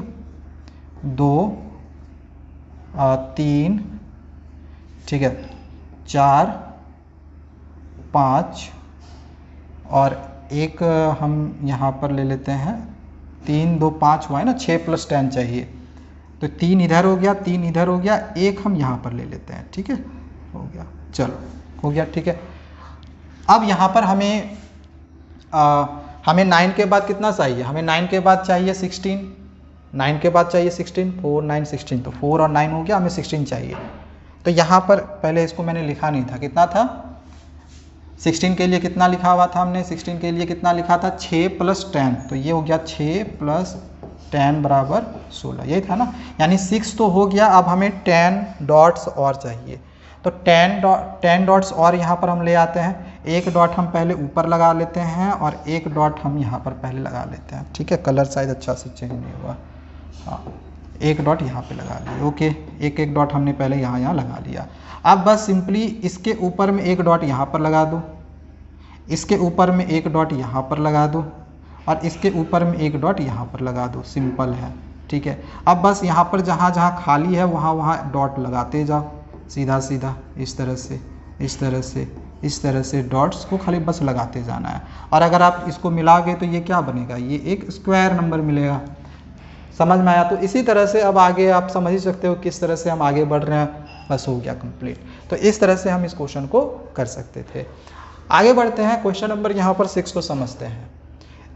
2 3, ठीक है, 4 5 और एक हम यहाँ पर ले लेते हैं 3 2 5 हुआ है ना, 6 + 10 चाहिए, तो 3 इधर हो गया, 3 इधर हो गया, एक हम यहाँ पर ले लेते हैं, ठीक है, हो गया, चलो हो गया, ठीक है। अब यहाँ पर हमें 9 के बाद कितना चाहिए, हमें 9 के बाद चाहिए 16, 9 के बाद चाहिए 16, 4 9 16, तो 4 और 9 हो गया, हमें 16 चाहिए। तो यहाँ पर पहले इसको मैंने लिखा नहीं था, कितना था 16 के लिए कितना लिखा हुआ था हमने, 16 के लिए कितना लिखा था 6 + 10, तो ये हो गया 6 + 10 = 16, यही था ना, यानी 6 तो हो गया, अब हमें 10 डॉट्स और चाहिए, तो 10 डॉट्स और यहाँ पर हम ले आते हैं, एक डॉट हम पहले ऊपर लगा लेते हैं और एक डॉट हम यहाँ पर पहले लगा लेते हैं, ठीक है, कलर शायद अच्छा से चेंज नहीं हुआ, हाँ, एक डॉट यहाँ पे लगा लिया, ओके, एक डॉट हमने पहले यहाँ लगा लिया। अब बस सिंपली इसके ऊपर में एक डॉट यहाँ पर लगा दो, इसके ऊपर में एक डॉट यहाँ पर लगा दो और इसके ऊपर में एक डॉट यहाँ पर लगा दो, सिंपल है, ठीक है। अब बस यहाँ पर जहाँ जहाँ खाली है वहाँ डॉट लगाते जाओ, सीधा सीधा इस तरह से, इस तरह से, इस तरह से डॉट्स को खाली बस लगाते जाना है, और अगर आप इसको मिलाओगे तो ये क्या बनेगा, ये एक स्क्वायर नंबर मिलेगा, समझ में आया। तो इसी तरह से अब आगे आप समझ ही सकते हो किस तरह से हम आगे बढ़ रहे हैं, बस हो गया कंप्लीट। तो इस तरह से हम इस क्वेश्चन को कर सकते थे। आगे बढ़ते हैं, क्वेश्चन नंबर यहाँ पर 6 को समझते हैं।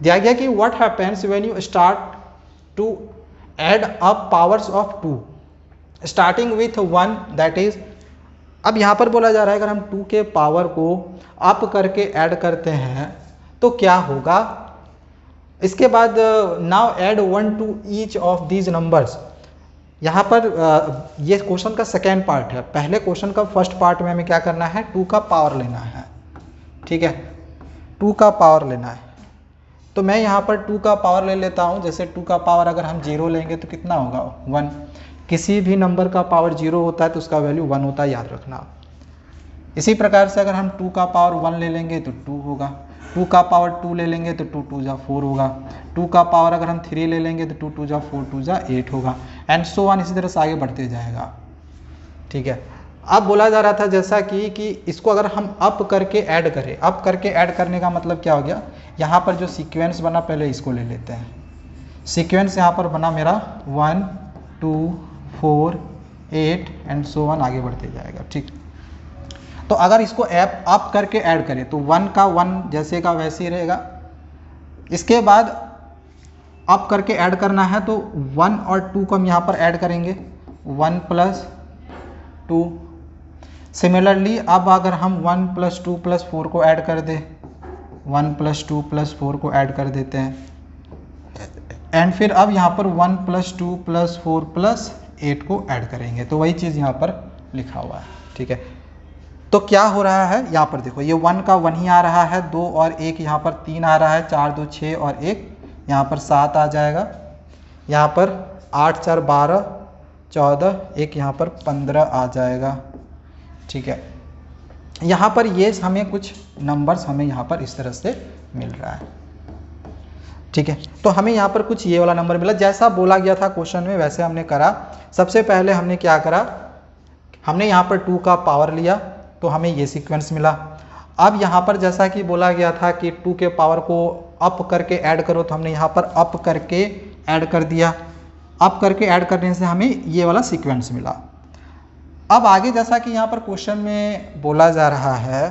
दिया गया कि what happens when you start to add up powers of 2 starting with 1, that is, अब यहाँ पर बोला जा रहा है अगर हम 2 के पावर को अप करके ऐड करते हैं तो क्या होगा। इसके बाद now add 1 to each of these numbers. यहाँ पर ये क्वेश्चन का सेकेंड पार्ट है, पहले क्वेश्चन का फर्स्ट पार्ट में हमें क्या करना है, 2 का पावर लेना है, ठीक है, 2 का पावर लेना है। तो मैं यहाँ पर 2 का पावर ले लेता हूँ, जैसे 2 का पावर अगर हम 0 लेंगे तो कितना होगा 1, किसी भी नंबर का पावर 0 होता है तो उसका वैल्यू 1 होता है, याद रखना। इसी प्रकार से अगर हम 2 का पावर 1 ले लेंगे तो 2 होगा, 2 का पावर 2 ले लेंगे तो 2 2 जा 4 होगा, 2 का पावर अगर हम 3 ले लेंगे तो 2 2 जा 4 2 जा 8 होगा, एंड सो ऑन, इसी तरह से आगे बढ़ते जाएगा, ठीक है। अब बोला जा रहा था जैसा कि इसको अगर हम अप करके ऐड करें, अप करके ऐड करने का मतलब क्या हो गया, यहाँ पर जो सीक्वेंस बना पहले इसको ले लेते हैं, सीक्वेंस यहाँ पर बना मेरा 1 2 4 8 एंड सो ऑन, आगे बढ़ते जाएगा, ठीक। तो अगर इसको अप करके ऐड करें तो 1 का 1 जैसे का वैसे ही रहेगा। इसके बाद अप करके ऐड करना है तो 1 और 2 को हम यहाँ पर ऐड करेंगे, 1 + 2। सिमिलरली अब अगर हम 1 + 2 + 4 को ऐड कर दें, 1 + 2 + 4 को ऐड कर देते हैं, एंड फिर अब यहाँ पर 1 + 2 + 4 + 8 को ऐड करेंगे, तो वही चीज़ यहाँ पर लिखा हुआ है, ठीक है। तो क्या हो रहा है, यहाँ पर देखो ये 1 का 1 ही आ रहा है, 2 और 1 यहाँ पर 3 आ रहा है, 4 2 6 और 1 यहाँ पर 7 आ जाएगा, यहाँ पर 8 4 12 14, 1 यहाँ पर 15 आ जाएगा, ठीक है। यहाँ पर ये हमें कुछ नंबर्स हमें यहाँ पर इस तरह से मिल रहा है, ठीक है। तो हमें यहाँ पर कुछ ये वाला नंबर मिला, जैसा बोला गया था क्वेश्चन में वैसे हमने करा। सबसे पहले हमने क्या करा, हमने यहाँ पर 2 का पावर लिया तो हमें ये सीक्वेंस मिला। अब यहाँ पर जैसा कि बोला गया था कि 2 के पावर को अप करके ऐड करो, तो हमने यहाँ पर अप करके ऐड कर दिया, अप करके ऐड करने से हमें ये वाला सीक्वेंस मिला। अब आगे जैसा कि यहाँ पर क्वेश्चन में बोला जा रहा है,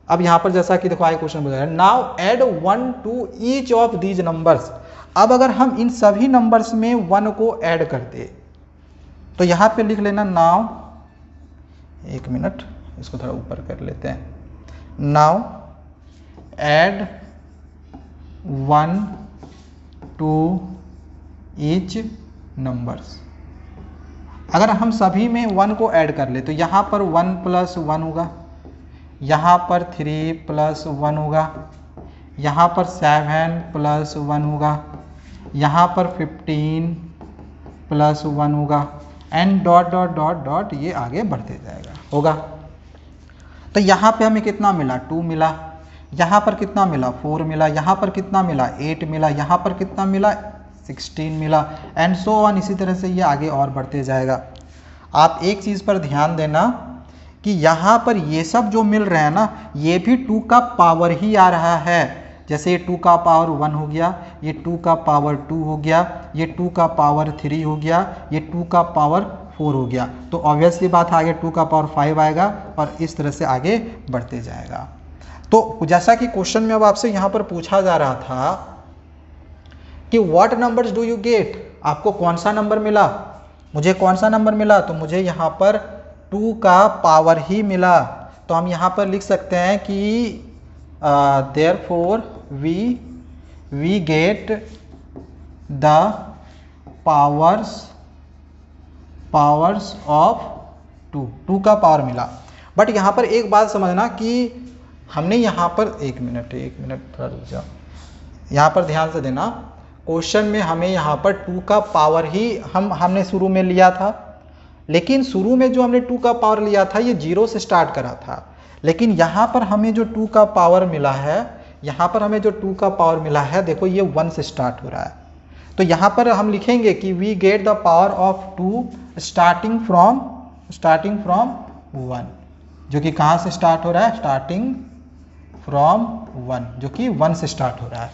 अब यहाँ पर जैसा कि देखो आगे क्वेश्चन बोला है, now add 1 to each of these numbers. अब अगर हम इन सभी नंबर्स में 1 को ऐड कर दे तो यहाँ पे लिख लेना नाउ, एक मिनट इसको थोड़ा ऊपर कर लेते हैं, now add 1 to each numbers. अगर हम सभी में 1 को ऐड कर ले तो यहाँ पर 1 + 1 होगा, यहाँ पर 3 + 1 होगा, यहाँ पर 7 + 1 होगा, यहाँ पर 15 + 1 होगा, and dot dot dot dot ये आगे बढ़ते जाएगा, होगा। तो यहाँ पे हमें कितना मिला 2 मिला, यहाँ पर कितना मिला 4 मिला, यहाँ पर कितना मिला 8 मिला, यहाँ पर कितना मिला 16 मिला, एंड सो ऑन। इसी तरह से ये आगे और बढ़ते जाएगा। आप एक चीज़ पर ध्यान देना कि यहाँ पर ये सब जो मिल रहा है ना, ये भी 2 का पावर ही आ रहा है। जैसे ये 2 का पावर 1 हो गया, ये 2 का पावर 2 हो गया, ये 2 का पावर 3 हो गया, ये 2 का पावर 4 हो गया। तो ऑब्वियसली बात है आगे 2 का पावर 5 आएगा और इस तरह से आगे बढ़ते जाएगा। तो जैसा कि क्वेश्चन में अब आपसे यहाँ पर पूछा जा रहा था कि what numbers do you gate, आपको कौन सा नंबर मिला, मुझे कौन सा नंबर मिला, तो मुझे यहाँ पर 2 का पावर ही मिला। तो हम यहाँ पर लिख सकते हैं कि therefore we get the powers of 2 का पावर मिला। बट यहाँ पर एक बात समझना कि हमने यहाँ पर एक मिनट थोड़ा रुक जाओ, यहाँ पर ध्यान से देना। क्वेश्चन में हमें यहाँ पर 2 का पावर ही हमने शुरू में लिया था, लेकिन शुरू में जो हमने 2 का पावर लिया था ये 0 से स्टार्ट करा था। लेकिन यहाँ पर हमें जो 2 का पावर मिला है, यहाँ पर हमें जो 2 का पावर मिला है, देखो ये 1 से स्टार्ट हो रहा है। तो यहाँ पर हम लिखेंगे कि we get the power of 2 starting from 1, जो कि कहाँ से स्टार्ट हो रहा है, स्टार्टिंग फ्रॉम 1, जो कि 1 से स्टार्ट हो रहा है।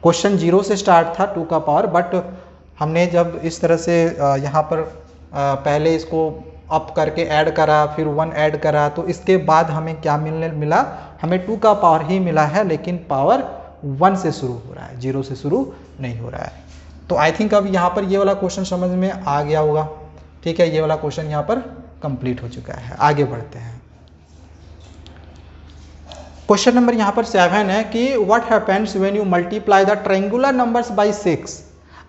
क्वेश्चन 0 से स्टार्ट था 2 का पावर, बट हमने जब इस तरह से यहाँ पर पहले इसको अप करके ऐड करा, फिर 1 ऐड करा, तो इसके बाद हमें क्या मिला, हमें 2 का पावर ही मिला है, लेकिन पावर 1 से शुरू हो रहा है, 0 से शुरू नहीं हो रहा है। तो आई थिंक अब यहाँ पर ये वाला क्वेश्चन समझ में आ गया होगा। ठीक है, ये वाला क्वेश्चन यहाँ पर कंप्लीट हो चुका है। आगे बढ़ते हैं। क्वेश्चन नंबर यहाँ पर 7 है कि what happens when you multiply the triangular numbers by 6।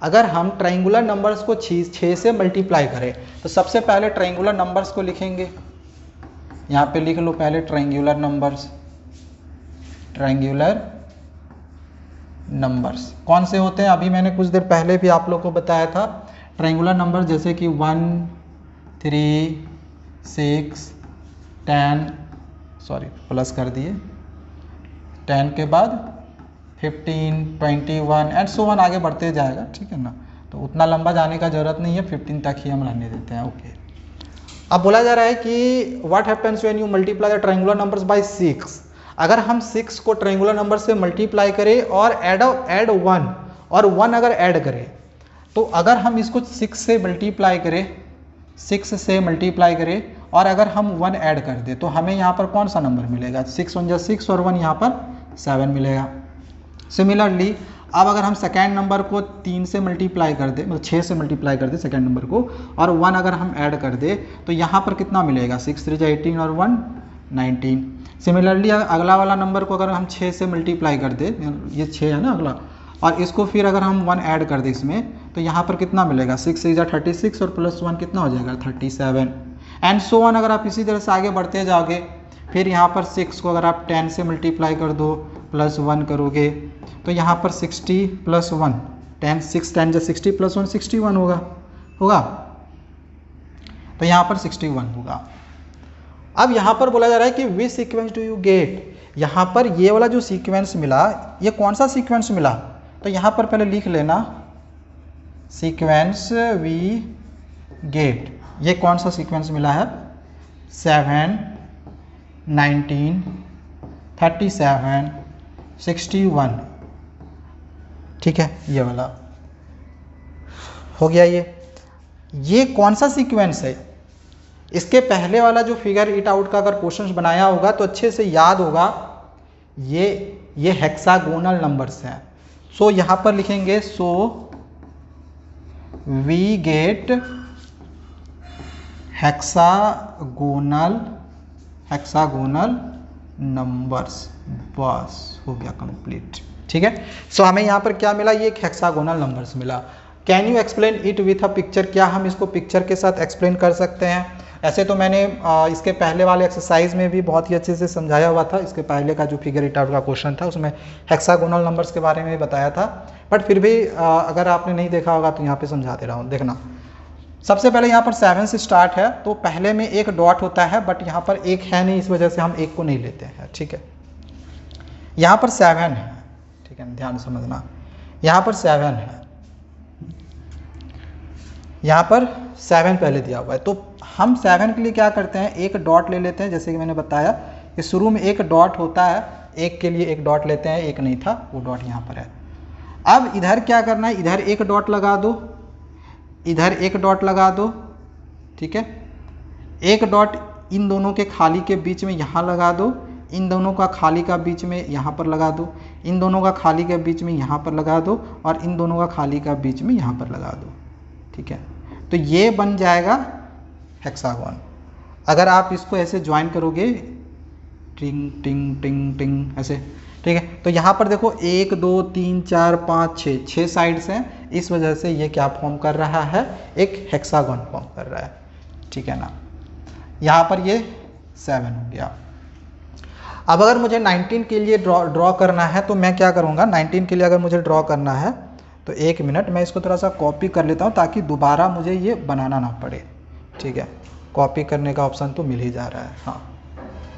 अगर हम ट्रायंगुलर नंबर्स को 6 से मल्टीप्लाई करें, तो सबसे पहले ट्रायंगुलर नंबर्स को लिखेंगे। यहाँ पे लिख लो पहले ट्रायंगुलर नंबर्स कौन से होते हैं, अभी मैंने कुछ देर पहले भी आप लोग को बताया था। ट्रायंगुलर नंबर जैसे कि 1, 3, 6, 10, सॉरी प्लस कर दिए, 10 के बाद 15, 21 एंड सो ऑन आगे बढ़ते जाएगा। ठीक है ना, तो उतना लंबा जाने का जरूरत नहीं है, 15 तक ही हम रहने देते हैं। ओके, अब बोला जा रहा है कि what happens when you multiply the triangular numbers by 6। अगर हम 6 को ट्रायंगुलर नंबर से मल्टीप्लाई करें और ऐड 1 और 1 अगर ऐड करें, तो अगर हम इसको 6 से मल्टीप्लाई करें और अगर हम 1 ऐड कर दे, तो हमें यहाँ पर कौन सा नंबर मिलेगा, 6 1 6 और 1 यहाँ पर 7 मिलेगा। सिमिलरली अब अगर हम सेकेंड नंबर को 3 से मल्टीप्लाई कर दे, मतलब 6 से मल्टीप्लाई कर दे सेकेंड नंबर को, और 1 अगर हम ऐड कर दे, तो यहाँ पर कितना मिलेगा, 6 3 18 और 1 19। सिमिलरली अगला वाला नंबर को अगर हम 6 से मल्टीप्लाई कर दे, ये 6 है ना अगला, और इसको फिर अगर हम 1 ऐड कर दे इसमें, तो यहाँ पर कितना मिलेगा, 6 6 36 और प्लस 1 कितना हो जाएगा 37 एंड सो ऑन। अगर आप इसी तरह से आगे बढ़ते जाओगे, फिर यहाँ पर 6 को अगर आप 10 से मल्टीप्लाई कर दो प्लस 1 करोगे, तो यहाँ पर 60 प्लस 1 10 6 10 60 प्लस 1 61 होगा, तो यहाँ पर 61 होगा। अब यहाँ पर बोला जा रहा है कि विच सीक्वेंस डू यू गेट। यहाँ पर ये वाला जो सीक्वेंस मिला, ये कौन सा सीक्वेंस मिला, तो यहाँ पर पहले लिख लेना सीक्वेंस वी गेट। ये कौन सा सीक्वेंस मिला है, 7 19 37 61। ठीक है, ये वाला हो गया। ये कौन सा सीक्वेंस है, इसके पहले वाला जो फिगर इट आउट का अगर क्वेश्चंस बनाया होगा तो अच्छे से याद होगा, ये हेक्सागोनल नंबर्स हैं। सो यहाँ पर लिखेंगे so we get hexagonal numbers, बस हो गया कंप्लीट। ठीक है, सो हमें यहाँ पर क्या मिला, ये एक हेक्सागोनल नंबर्स मिला। Can you explain it with a picture, क्या हम इसको पिक्चर के साथ एक्सप्लेन कर सकते हैं। ऐसे तो मैंने इसके पहले वाले एक्सरसाइज में भी बहुत ही अच्छे से समझाया हुआ था। इसके पहले का जो फिगर इट आउट का क्वेश्चन था उसमें हेक्सागोनल नंबर्स के बारे में बताया था, बट फिर भी अगर आपने नहीं देखा होगा तो यहाँ पे समझा दे रहा हूँ। देखना, सबसे पहले यहाँ पर 7 से स्टार्ट है, तो पहले में एक डॉट होता है, बट यहाँ पर एक है नहीं, इस वजह से हम एक को नहीं लेते हैं। ठीक है, यहाँ पर 7 है, ठीक है, ध्यान समझना, यहाँ पर 7 है, यहाँ पर 7 पहले दिया हुआ है, तो हम 7 के लिए क्या करते हैं, एक डॉट ले लेते हैं। जैसे कि मैंने बताया कि शुरू में एक डॉट होता है, एक के लिए एक डॉट लेते हैं, एक नहीं था, वो डॉट यहाँ पर है। अब इधर क्या करना है, इधर एक डॉट लगा दो, इधर एक डॉट लगा दो, ठीक है, एक डॉट इन दोनों के खाली के बीच में यहाँ लगा दो, इन दोनों का खाली का बीच में यहाँ पर लगा दो, इन दोनों का खाली के बीच में यहाँ पर लगा दो, और इन दोनों का खाली का बीच में यहाँ पर लगा दो। ठीक है, तो ये बन जाएगा हेक्सागोन। अगर आप इसको ऐसे ज्वाइन करोगे, टिंग टिंग टिंग टिंग ऐसे, ठीक है, तो यहाँ पर देखो 1 2 3 4 5 6 साइड्स हैं, इस वजह से ये क्या फॉर्म कर रहा है, एक हेक्सागोन फॉर्म कर रहा है। ठीक है ना, यहाँ पर ये 7 हो गया। अब अगर मुझे 19 के लिए ड्रॉ करना है, तो मैं क्या करूँगा, 19 के लिए अगर मुझे ड्रॉ करना है तो 1 मिनट मैं इसको थोड़ा सा कॉपी कर लेता हूँ, ताकि दोबारा मुझे ये बनाना ना पड़े। ठीक है, कॉपी करने का ऑप्शन तो मिल ही जा रहा है। हाँ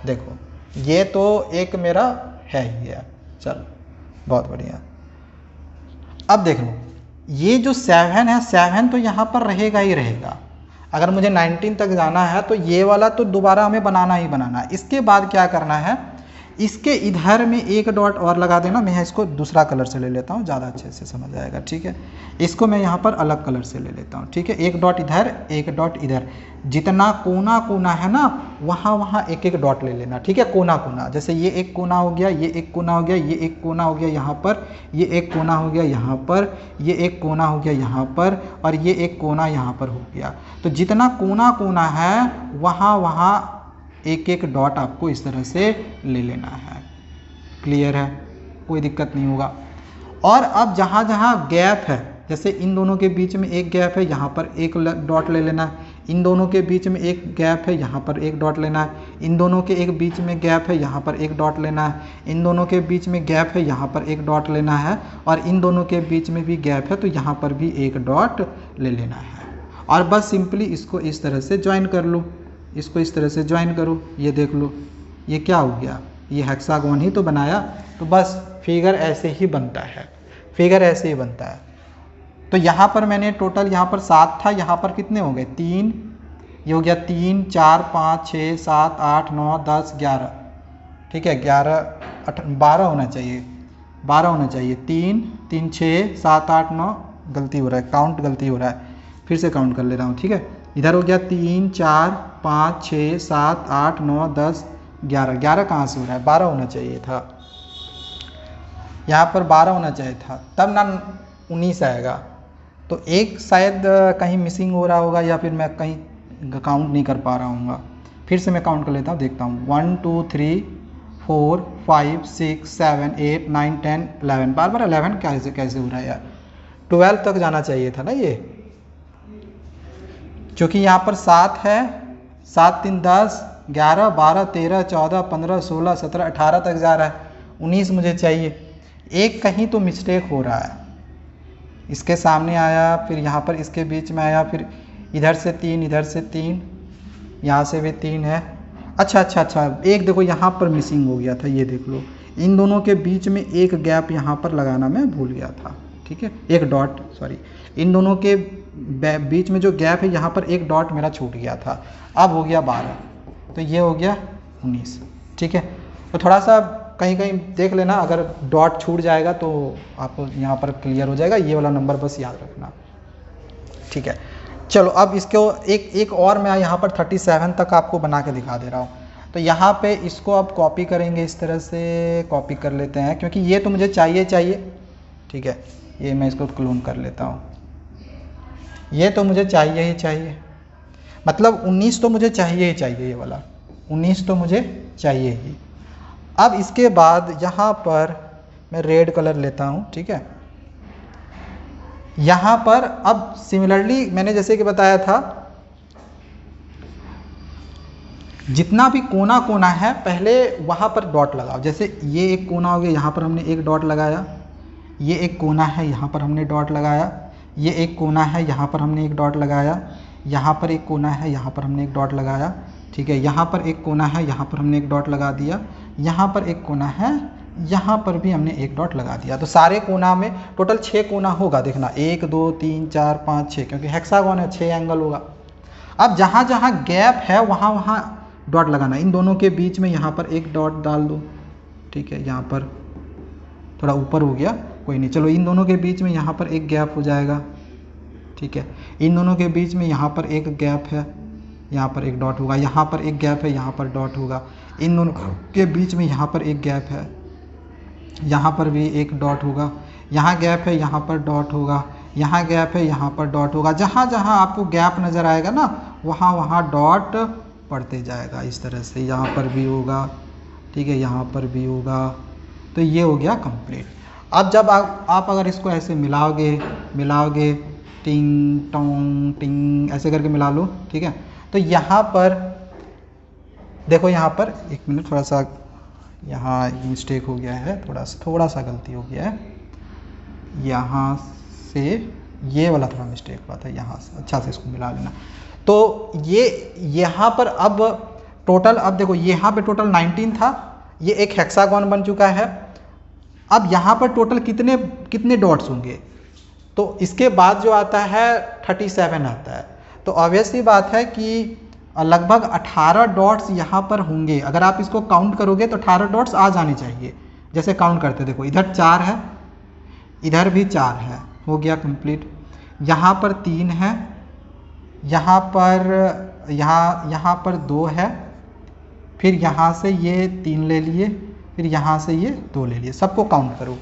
देखो, ये तो एक मेरा है ही है, चलो बहुत बढ़िया। अब देख लो, ये जो 7 है, 7 तो यहाँ पर रहेगा ही रहेगा। अगर मुझे 19 तक जाना है तो ये वाला तो दोबारा हमें बनाना ही बनाना है। इसके बाद क्या करना है, इसके इधर में एक डॉट और लगा देना। मैं इसको दूसरा कलर से ले लेता हूँ, ज़्यादा अच्छे से समझ आएगा। ठीक है, इसको मैं यहाँ पर अलग कलर से ले लेता हूँ। ठीक है, एक डॉट इधर, एक डॉट इधर, जितना कोना कोना है ना, वहाँ एक एक डॉट ले लेना। ठीक है, कोना कोना, जैसे ये एक कोना हो गया, ये एक कोना हो गया, ये एक कोना हो गया यहाँ पर, ये एक कोना हो गया यहाँ पर, ये एक कोना हो गया यहाँ पर, और ये एक कोना यहाँ पर हो गया। तो जितना कोना कोना है, वहाँ एक एक डॉट आपको इस तरह से ले लेना है। क्लियर है, कोई दिक्कत नहीं होगा। और अब जहाँ जहाँ गैप है, जैसे इन दोनों के बीच में एक गैप है, यहाँ पर एक डॉट ले लेना है। इन दोनों के बीच में एक गैप है, यहाँ पर एक डॉट लेना है। इन दोनों के एक बीच में गैप है, यहाँ पर एक डॉट लेना है। इन दोनों के बीच में गैप है, यहाँ पर एक डॉट लेना है। और इन दोनों के बीच में भी गैप है, तो यहाँ पर भी एक डॉट ले लेना है। और बस सिंपली इसको इस तरह से ज्वाइन कर लो, इसको इस तरह से ज्वाइन करो। ये देख लो, ये क्या हो गया, ये हेक्सागोन ही तो बनाया। तो बस फिगर ऐसे ही बनता है, फिगर ऐसे ही बनता है। तो यहाँ पर मैंने टोटल, यहाँ पर 7 था, यहाँ पर कितने हो गए, 3, ये हो गया 3 4 5 6 7 8 9 10 11। ठीक है, 11 12 होना चाहिए, 12 होना चाहिए। 3 3 6 7 8 9, गलती हो रहा है, काउंट गलती हो रहा है, फिर से काउंट कर ले रहा हूँ। ठीक है, इधर हो गया 3 4 5 6 7 8 9 10 11। 11 कहाँ से हो रहा है, 12 होना चाहिए था, यहाँ पर 12 होना चाहिए था, तब ना 19 आएगा। तो एक शायद कहीं मिसिंग हो रहा होगा, या फिर मैं कहीं काउंट नहीं कर पा रहा हूँ। फिर से मैं काउंट कर लेता हूँ, देखता हूँ। 1 2 3 4 5 6 7 8 9 10 11। बार बार 11 कैसे हो रहा है यार, 12 तक जाना चाहिए था ना ये, क्योंकि यहाँ पर 7 है, 7 3 10 11 12 13 14 15 16 17 18 तक जा रहा है, 19 मुझे चाहिए। एक कहीं तो मिस्टेक हो रहा है, इसके सामने आया, फिर यहाँ पर इसके बीच में आया, फिर इधर से 3 इधर से 3, यहाँ से भी 3 है। अच्छा, एक देखो यहाँ पर मिसिंग हो गया था, ये देख लो, इन दोनों के बीच में एक गैप यहाँ पर लगाना मैं भूल गया था। ठीक है, एक डॉट, सॉरी, इन दोनों के बीच में जो गैप है, यहाँ पर एक डॉट मेरा छूट गया था। अब हो गया 12, तो ये हो गया 19। ठीक है, तो थोड़ा सा कहीं कहीं देख लेना, अगर डॉट छूट जाएगा तो आपको यहाँ पर क्लियर हो जाएगा। ये वाला नंबर बस याद रखना। ठीक है, चलो अब इसको एक और मैं यहाँ पर 37 तक आपको बना के दिखा दे रहा हूँ। तो यहाँ पे इसको अब कॉपी करेंगे, इस तरह से कॉपी कर लेते हैं, क्योंकि ये तो मुझे चाहिए। ठीक है, ये मैं इसको क्लोन कर लेता हूँ। ये तो मुझे चाहिए ही चाहिए, मतलब 19 तो मुझे चाहिए ही चाहिए, ये वाला 19 तो मुझे चाहिए ही। अब इसके बाद यहाँ पर मैं रेड कलर लेता हूँ। ठीक है, यहाँ पर अब सिमिलरली मैंने जैसे कि बताया था, जितना भी कोना कोना है पहले वहाँ पर डॉट लगाओ। जैसे ये एक कोना हो गया, यहाँ पर हमने एक डॉट लगाया, ये एक कोना है, यहाँ पर हमने डॉट लगाया, ये एक कोना है, यहाँ पर हमने एक डॉट लगाया, यहाँ पर एक कोना है, यहाँ पर हमने एक डॉट लगाया, ठीक है। यहाँ पर एक कोना है, यहाँ पर हमने एक डॉट लगा दिया, यहाँ पर एक कोना है, यहाँ पर भी हमने एक डॉट लगा दिया। तो सारे कोना में टोटल 6 कोना होगा, देखना 1 2 3 4 5 6, क्योंकि हेक्सागोन है 6 एंगल होगा। अब जहाँ जहाँ गैप है वहाँ वहाँ डॉट लगाना। इन दोनों के बीच में यहाँ पर एक डॉट डाल दो, ठीक है। यहाँ पर थोड़ा ऊपर हो गया, कोई नहीं, चलो इन दोनों के बीच में यहाँ पर एक गैप हो जाएगा, ठीक है। इन दोनों के बीच में यहाँ पर एक गैप है, यहाँ पर एक डॉट होगा, यहाँ पर एक गैप है, यहाँ पर डॉट होगा। इन दोनों के बीच में यहाँ पर एक गैप है, यहाँ पर भी एक डॉट होगा, यहाँ गैप है, यहाँ पर डॉट होगा, यहाँ गैप है, यहाँ पर डॉट होगा। जहाँ जहाँ आपको गैप नज़र आएगा ना वहाँ वहाँ डॉट पड़ते जाएगा इस तरह से। यहाँ पर भी होगा, ठीक है, यहाँ पर भी होगा। तो ये हो गया कंप्लीट। अब जब आप अगर इसको ऐसे मिलाओगे टिंग टोंग टिंग ऐसे करके मिला लो, ठीक है। तो यहाँ पर देखो, यहाँ पर एक मिनट, थोड़ा सा यहाँ मिस्टेक हो गया है, थोड़ा सा गलती हो गया है। यहाँ से ये वाला थोड़ा मिस्टेक हुआ था, यहाँ से अच्छा से इसको मिला लेना। तो ये यहाँ पर अब टोटल, अब देखो यहाँ पे टोटल 19 था, ये एक हेक्सागोन बन चुका है। अब यहाँ पर टोटल कितने डॉट्स होंगे? तो इसके बाद जो आता है 37 आता है। तो ऑब्वियसली बात है कि लगभग 18 डॉट्स यहाँ पर होंगे। अगर आप इसको काउंट करोगे तो 18 डॉट्स आ जाने चाहिए। जैसे काउंट करते, देखो इधर 4 है, इधर भी 4 है, हो गया कंप्लीट। यहाँ पर 3 है, यहाँ पर 2 है, फिर यहाँ से ये 3 ले लिए, फिर यहाँ से ये 2 ले लिए। सबको काउंट करो,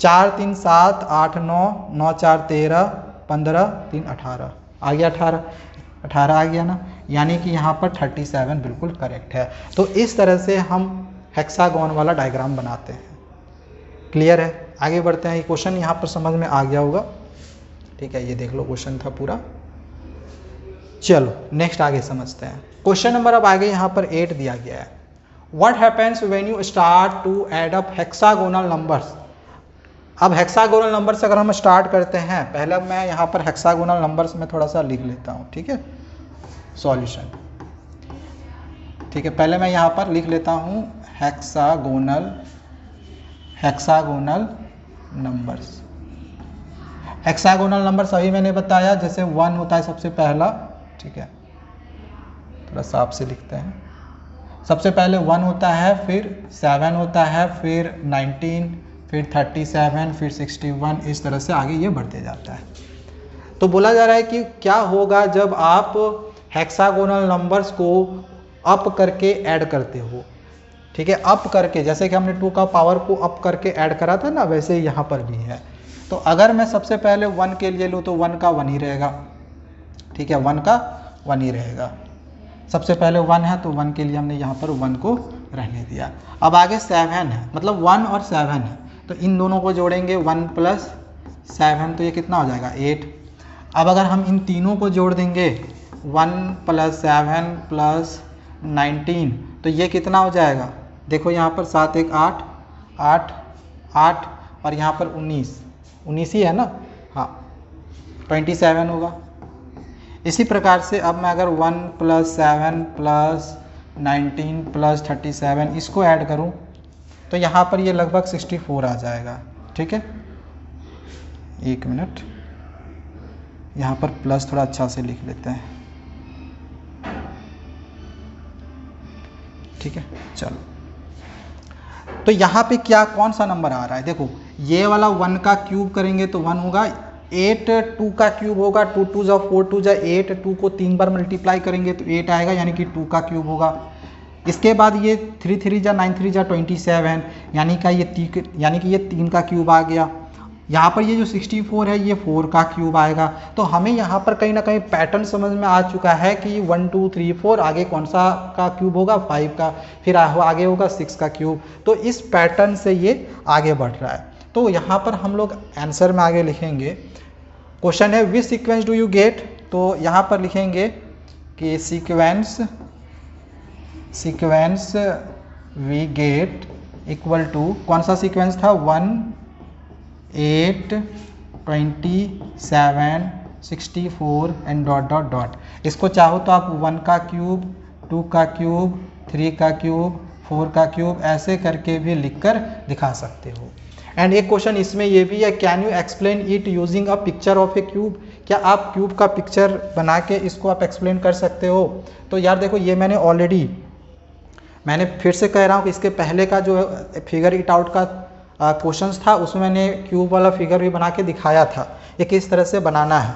4 3 7 8 9 9 4 13 15 3 18 आ गया, 18 आ गया ना, यानी कि यहाँ पर 37 बिल्कुल करेक्ट है। तो इस तरह से हम हेक्सागोन वाला डायग्राम बनाते हैं। क्लियर है? आगे बढ़ते हैं। ये क्वेश्चन यहाँ पर समझ में आ गया होगा, ठीक है। ये देख लो क्वेश्चन था पूरा। चलो नेक्स्ट आगे समझते हैं। क्वेश्चन नंबर अब आगे यहाँ पर 8 दिया गया है। What happens when you start to add up hexagonal numbers. अब हेक्सागोनल नंबर्स अगर हम स्टार्ट करते हैं, पहले मैं यहाँ पर हेक्सागोनल नंबर्स में थोड़ा सा लिख लेता हूँ, ठीक है, सॉल्यूशन, ठीक है। पहले मैं यहाँ पर लिख लेता हूँ हेक्सागोनल नंबर्स। हेक्सागोनल नंबर्स अभी मैंने बताया, जैसे 1 होता है सबसे पहला, ठीक है, थोड़ा साफ से लिखते हैं। सबसे पहले 1 होता है, फिर 7 होता है, फिर 19, फिर 37, फिर 61, इस तरह से आगे ये बढ़ते जाता है। तो बोला जा रहा है कि क्या होगा जब आप हेक्सागोनल नंबर्स को अप करके ऐड करते हो, ठीक है, अप करके, जैसे कि हमने 2 का पावर को अप करके ऐड करा था ना, वैसे यहाँ पर भी है। तो अगर मैं सबसे पहले 1 के लिए लूँ तो 1 का 1 ही रहेगा, ठीक है, 1 का 1 ही रहेगा। सबसे पहले 1 है तो 1 के लिए हमने यहाँ पर 1 को रहने दिया। अब आगे 7 है, मतलब 1 और 7 है, तो इन दोनों को जोड़ेंगे, 1 + 7, तो ये कितना हो जाएगा 8। अब अगर हम इन तीनों को जोड़ देंगे, 1 + 7 + 19, तो ये कितना हो जाएगा? देखो यहाँ पर 7 1 8 8 8 और यहाँ पर 19 ही है ना, हाँ, 27 होगा। इसी प्रकार से अब मैं अगर 1 + 7 + 19 + 37 इसको ऐड करूं तो यहाँ पर ये लगभग 64 आ जाएगा, ठीक है। एक मिनट, यहाँ पर प्लस थोड़ा अच्छा से लिख लेते हैं, ठीक है। चलो, तो यहाँ पे कौन सा नंबर आ रहा है? देखो ये वाला 1 का क्यूब करेंगे तो 1 होगा, 8 2 का क्यूब होगा, 2 2 जा 4 2 जा 8, 2 को 3 बार मल्टीप्लाई करेंगे तो 8 आएगा, यानी कि 2 का क्यूब होगा। इसके बाद ये 3 3 जा 9 3 जा 27, यानी कि ये 3 का क्यूब आ गया। यहाँ पर ये जो 64 है ये 4 का क्यूब आएगा। तो हमें यहाँ पर कहीं ना कहीं पैटर्न समझ में आ चुका है कि 1 2 3 4, आगे कौन सा का क्यूब होगा? 5 का, फिर आगे होगा 6 का क्यूब। तो इस पैटर्न से ये आगे बढ़ रहा है। तो यहाँ पर हम लोग आंसर में आगे लिखेंगे, क्वेश्चन है which sequence do you get, तो यहाँ पर लिखेंगे कि sequence we get equal to, कौन सा सीक्वेंस था? 1 8 27 64 एंड डॉट डॉट डॉट। इसको चाहो तो आप 1 का क्यूब, 2 का क्यूब, 3 का क्यूब, 4 का क्यूब ऐसे करके भी लिखकर दिखा सकते हो। एंड एक क्वेश्चन इसमें ये भी है, can you explain it using a picture of A cube. क्या आप क्यूब का पिक्चर बना के इसको आप एक्सप्लेन कर सकते हो। तो यार देखो ये मैंने फिर से कह रहा हूँ कि इसके पहले का जो फिगर इट आउट का क्वेश्चंस था उसमें मैंने क्यूब वाला फिगर भी बना के दिखाया था, ये किस तरह से बनाना है।